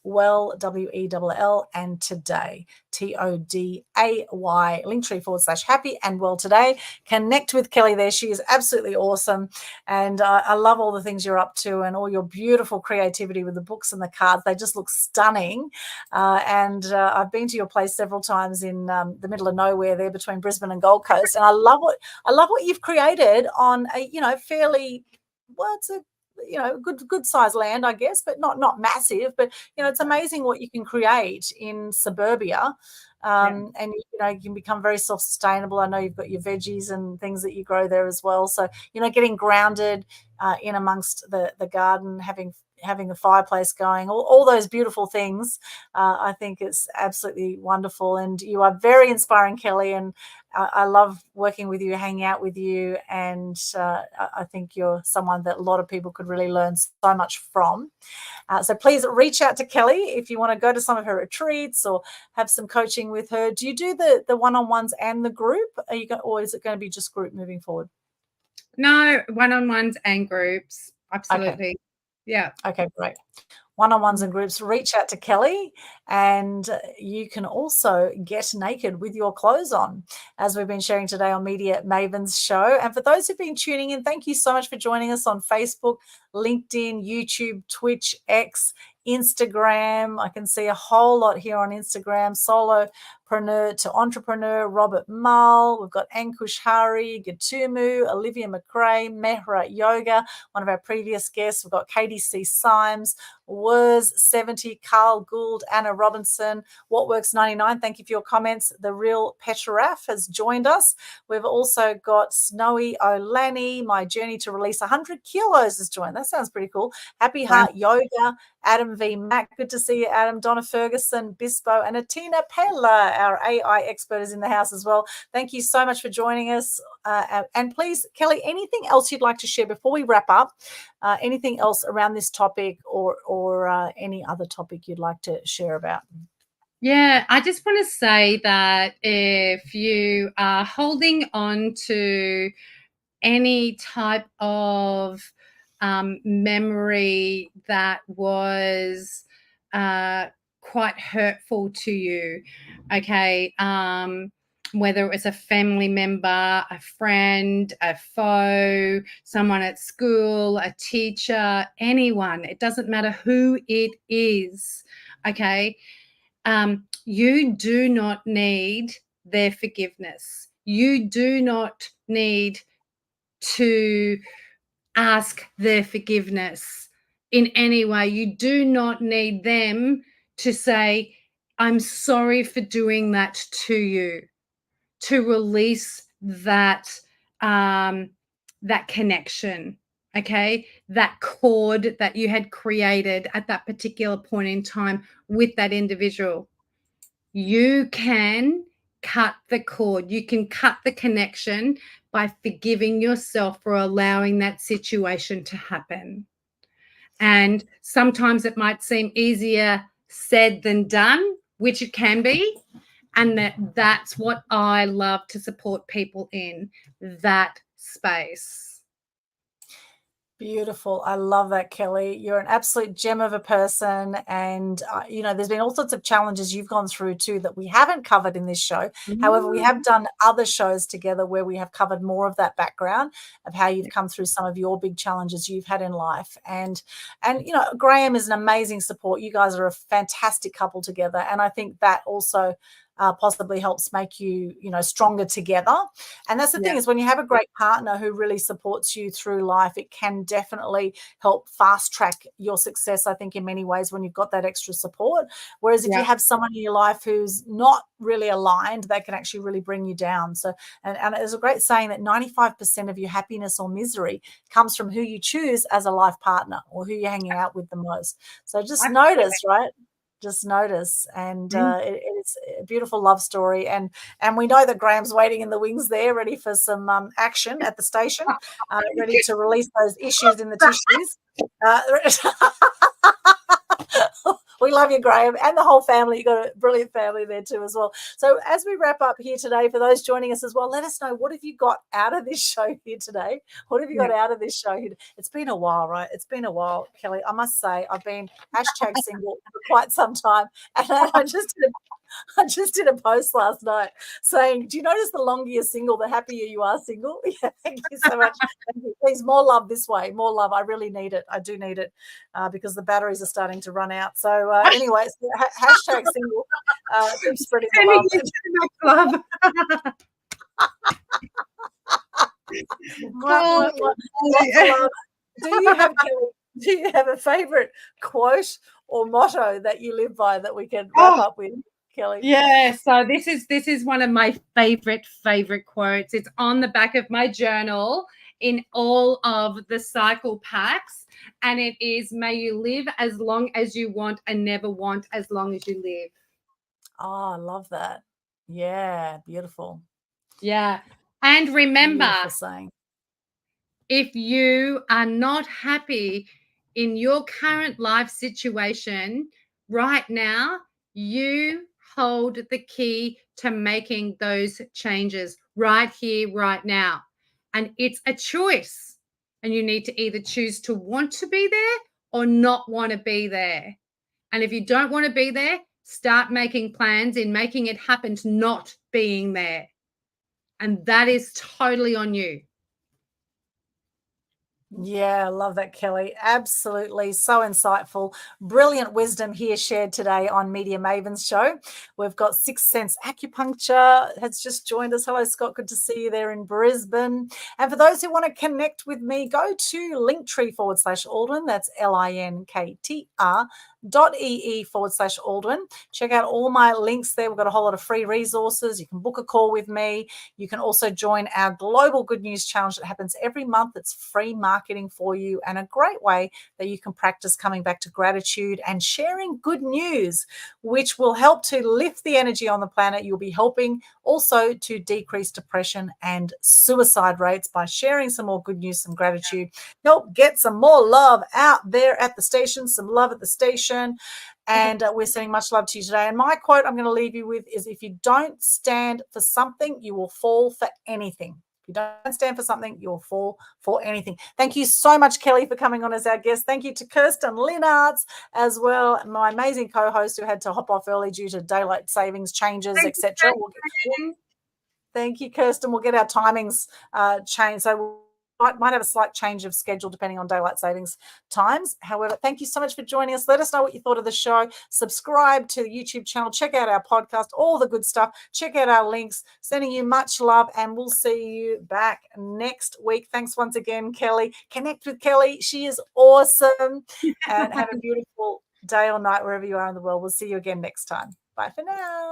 A: well, WELL, and today, TODAY, Linktree /happy and well today. Connect with Kelly there. She is absolutely awesome. And I love all the things you're up to and all your beautiful creativity with the books and the cards. They just look stunning. And I've been to your place several times in the middle of nowhere there between Brisbane and Gold Coast. And I love what you've created on a, fairly, well, it's a, good size land, I guess, but not massive. But it's amazing what you can create in suburbia, and you can become very self-sustainable. I know you've got your veggies and things that you grow there as well. So getting grounded in amongst the garden, having a fireplace going, all those beautiful things. I think it's absolutely wonderful, and you are very inspiring, Kelly, and I love working with you, hanging out with you, and I think you're someone that a lot of people could really learn so much from. So please reach out to Kelly if you want to go to some of her retreats or have some coaching with her. Do you do the one-on-ones and the group? Or is it going to be just group moving forward?
C: No, one-on-ones and groups. Absolutely.
A: Okay.
C: Yeah.
A: Okay, great. One-on-ones and groups, reach out to Kelly, and you can also get naked with your clothes on, as we've been sharing today on Media Mavens Show. And for those who've been tuning in, thank you so much for joining us on Facebook, LinkedIn, YouTube, Twitch, X, Instagram. I can see a whole lot here on Instagram. Solopreneur to entrepreneur, Robert Mull. We've got Ankush Hari, Gatumu, Olivia McRae, Mehra Yoga, one of our previous guests. We've got Katie C. Symes, Wurs 70, Carl Gould, Anna Robinson, What Works 99. Thank you for your comments. The Real Petraraf has joined us. We've also got Snowy Olani, My Journey to Release 100 Kilos has joined. That sounds pretty cool. Happy Heart Yoga, Adam V. Mack. Good to see you, Adam. Donna Ferguson, Bispo, and Atina Pella, our AI expert, is in the house as well. Thank you so much for joining us. And please, Kelly, anything else you'd like to share before we wrap up? Anything else around this topic or any other topic you'd like to share about?
C: Yeah, I just want to say that if you are holding on to any type of memory that was quite hurtful to you, okay, whether it was a family member, a friend, a foe, someone at school, a teacher, anyone, it doesn't matter who it is, okay, you do not need their forgiveness. You do not need to ask their forgiveness in any way. You do not need them to say, I'm sorry for doing that to you, to release that that connection, okay, that cord that you had created at that particular point in time with that individual. You can cut the cord. You can cut the connection by forgiving yourself for allowing that situation to happen. And sometimes it might seem easier said than done, which it can be. And that's what I love to support people in, that space.
A: Beautiful. I love that, Kelly. You're an absolute gem of a person. And, there's been all sorts of challenges you've gone through too that we haven't covered in this show. Mm-hmm. However, we have done other shows together where we have covered more of that background of how you've come through some of your big challenges you've had in life. And Graham is an amazing support. You guys are a fantastic couple together. And I think that also possibly helps make you, stronger together. And that's the thing, is when you have a great partner who really supports you through life, it can definitely help fast track your success, I think, in many ways when you've got that extra support. Whereas if you have someone in your life who's not really aligned, that can actually really bring you down. So, and there's a great saying that 95% of your happiness or misery comes from who you choose as a life partner or who you're hanging out with the most. So just notice, right? Just notice. And it's a beautiful love story. And we know that Graham's waiting in the wings there, ready for some action at the station, ready to release those issues in the tissues. We love you, Graham, and the whole family. You've got a brilliant family there too as well. So as we wrap up here today, for those joining us as well, let us know, what have you got out of this show here today? What have you got out of this show here? It's been a while, right? It's been a while, Kelly. I must say, I've been #single for quite some time, and I just did a post last night saying, do you notice the longer you're single, the happier you are single? Yeah, thank you so much. Thank you. Please, more love this way. More love. I really need it. I do need it because the batteries are starting to run out. So anyway, #single. Keep spreading the love. Do you have a favorite quote or motto that you live by that we can wrap up with, Kelly?
C: Yeah, so this is one of my favorite quotes. It's on the back of my journal in all of the cycle packs, and it is, may you live as long as you want and never want as long as you live.
A: Oh, I love that. Yeah, beautiful.
C: Yeah. And remember,
A: saying,
C: if you are not happy in your current life situation right now, you hold the key to making those changes right here, right now. And it's a choice. And you need to either choose to want to be there or not want to be there. And if you don't want to be there, start making plans in making it happen to not being there. And that is totally on you.
A: Yeah, I love that, Kelly. Absolutely. So insightful. Brilliant wisdom here shared today on Media Mavens Show. We've got Sixth Sense Acupuncture has just joined us. Hello, Scott. Good to see you there in Brisbane. And for those who want to connect with me, go to linktree/Aldwyn. That's linktr.ee/Aldwyn. Check out all my links there. We've got a whole lot of free resources. You can book a call with me. You can also join our Global Good News Challenge that happens every month. It's free marketing for you and a great way that you can practice coming back to gratitude and sharing good news, which will help to lift the energy on the planet. You'll be helping also to decrease depression and suicide rates by sharing some more good news, some gratitude. Help get some more love out there at the station, some love at the station. And we're sending much love to you today. And my quote I'm going to leave you with is, if you don't stand for something, you will fall for anything. If you don't stand for something, you'll fall for anything. Thank you so much, Kelly, for coming on as our guest. Thank you to Kerstin Linnartz as well, my amazing co-host who had to hop off early due to daylight savings changes, etc. Thank you, Kerstin. We'll get our timings changed. So might have a slight change of schedule depending on daylight savings times. However, thank you so much for joining us. Let us know what you thought of the show. Subscribe to the YouTube channel. Check out our podcast, all the good stuff. Check out our links. Sending you much love, and we'll see you back next week. Thanks once again, Kelly. Connect with Kelly. She is awesome. And have a beautiful day or night wherever you are in the world. We'll see you again next time. Bye for now.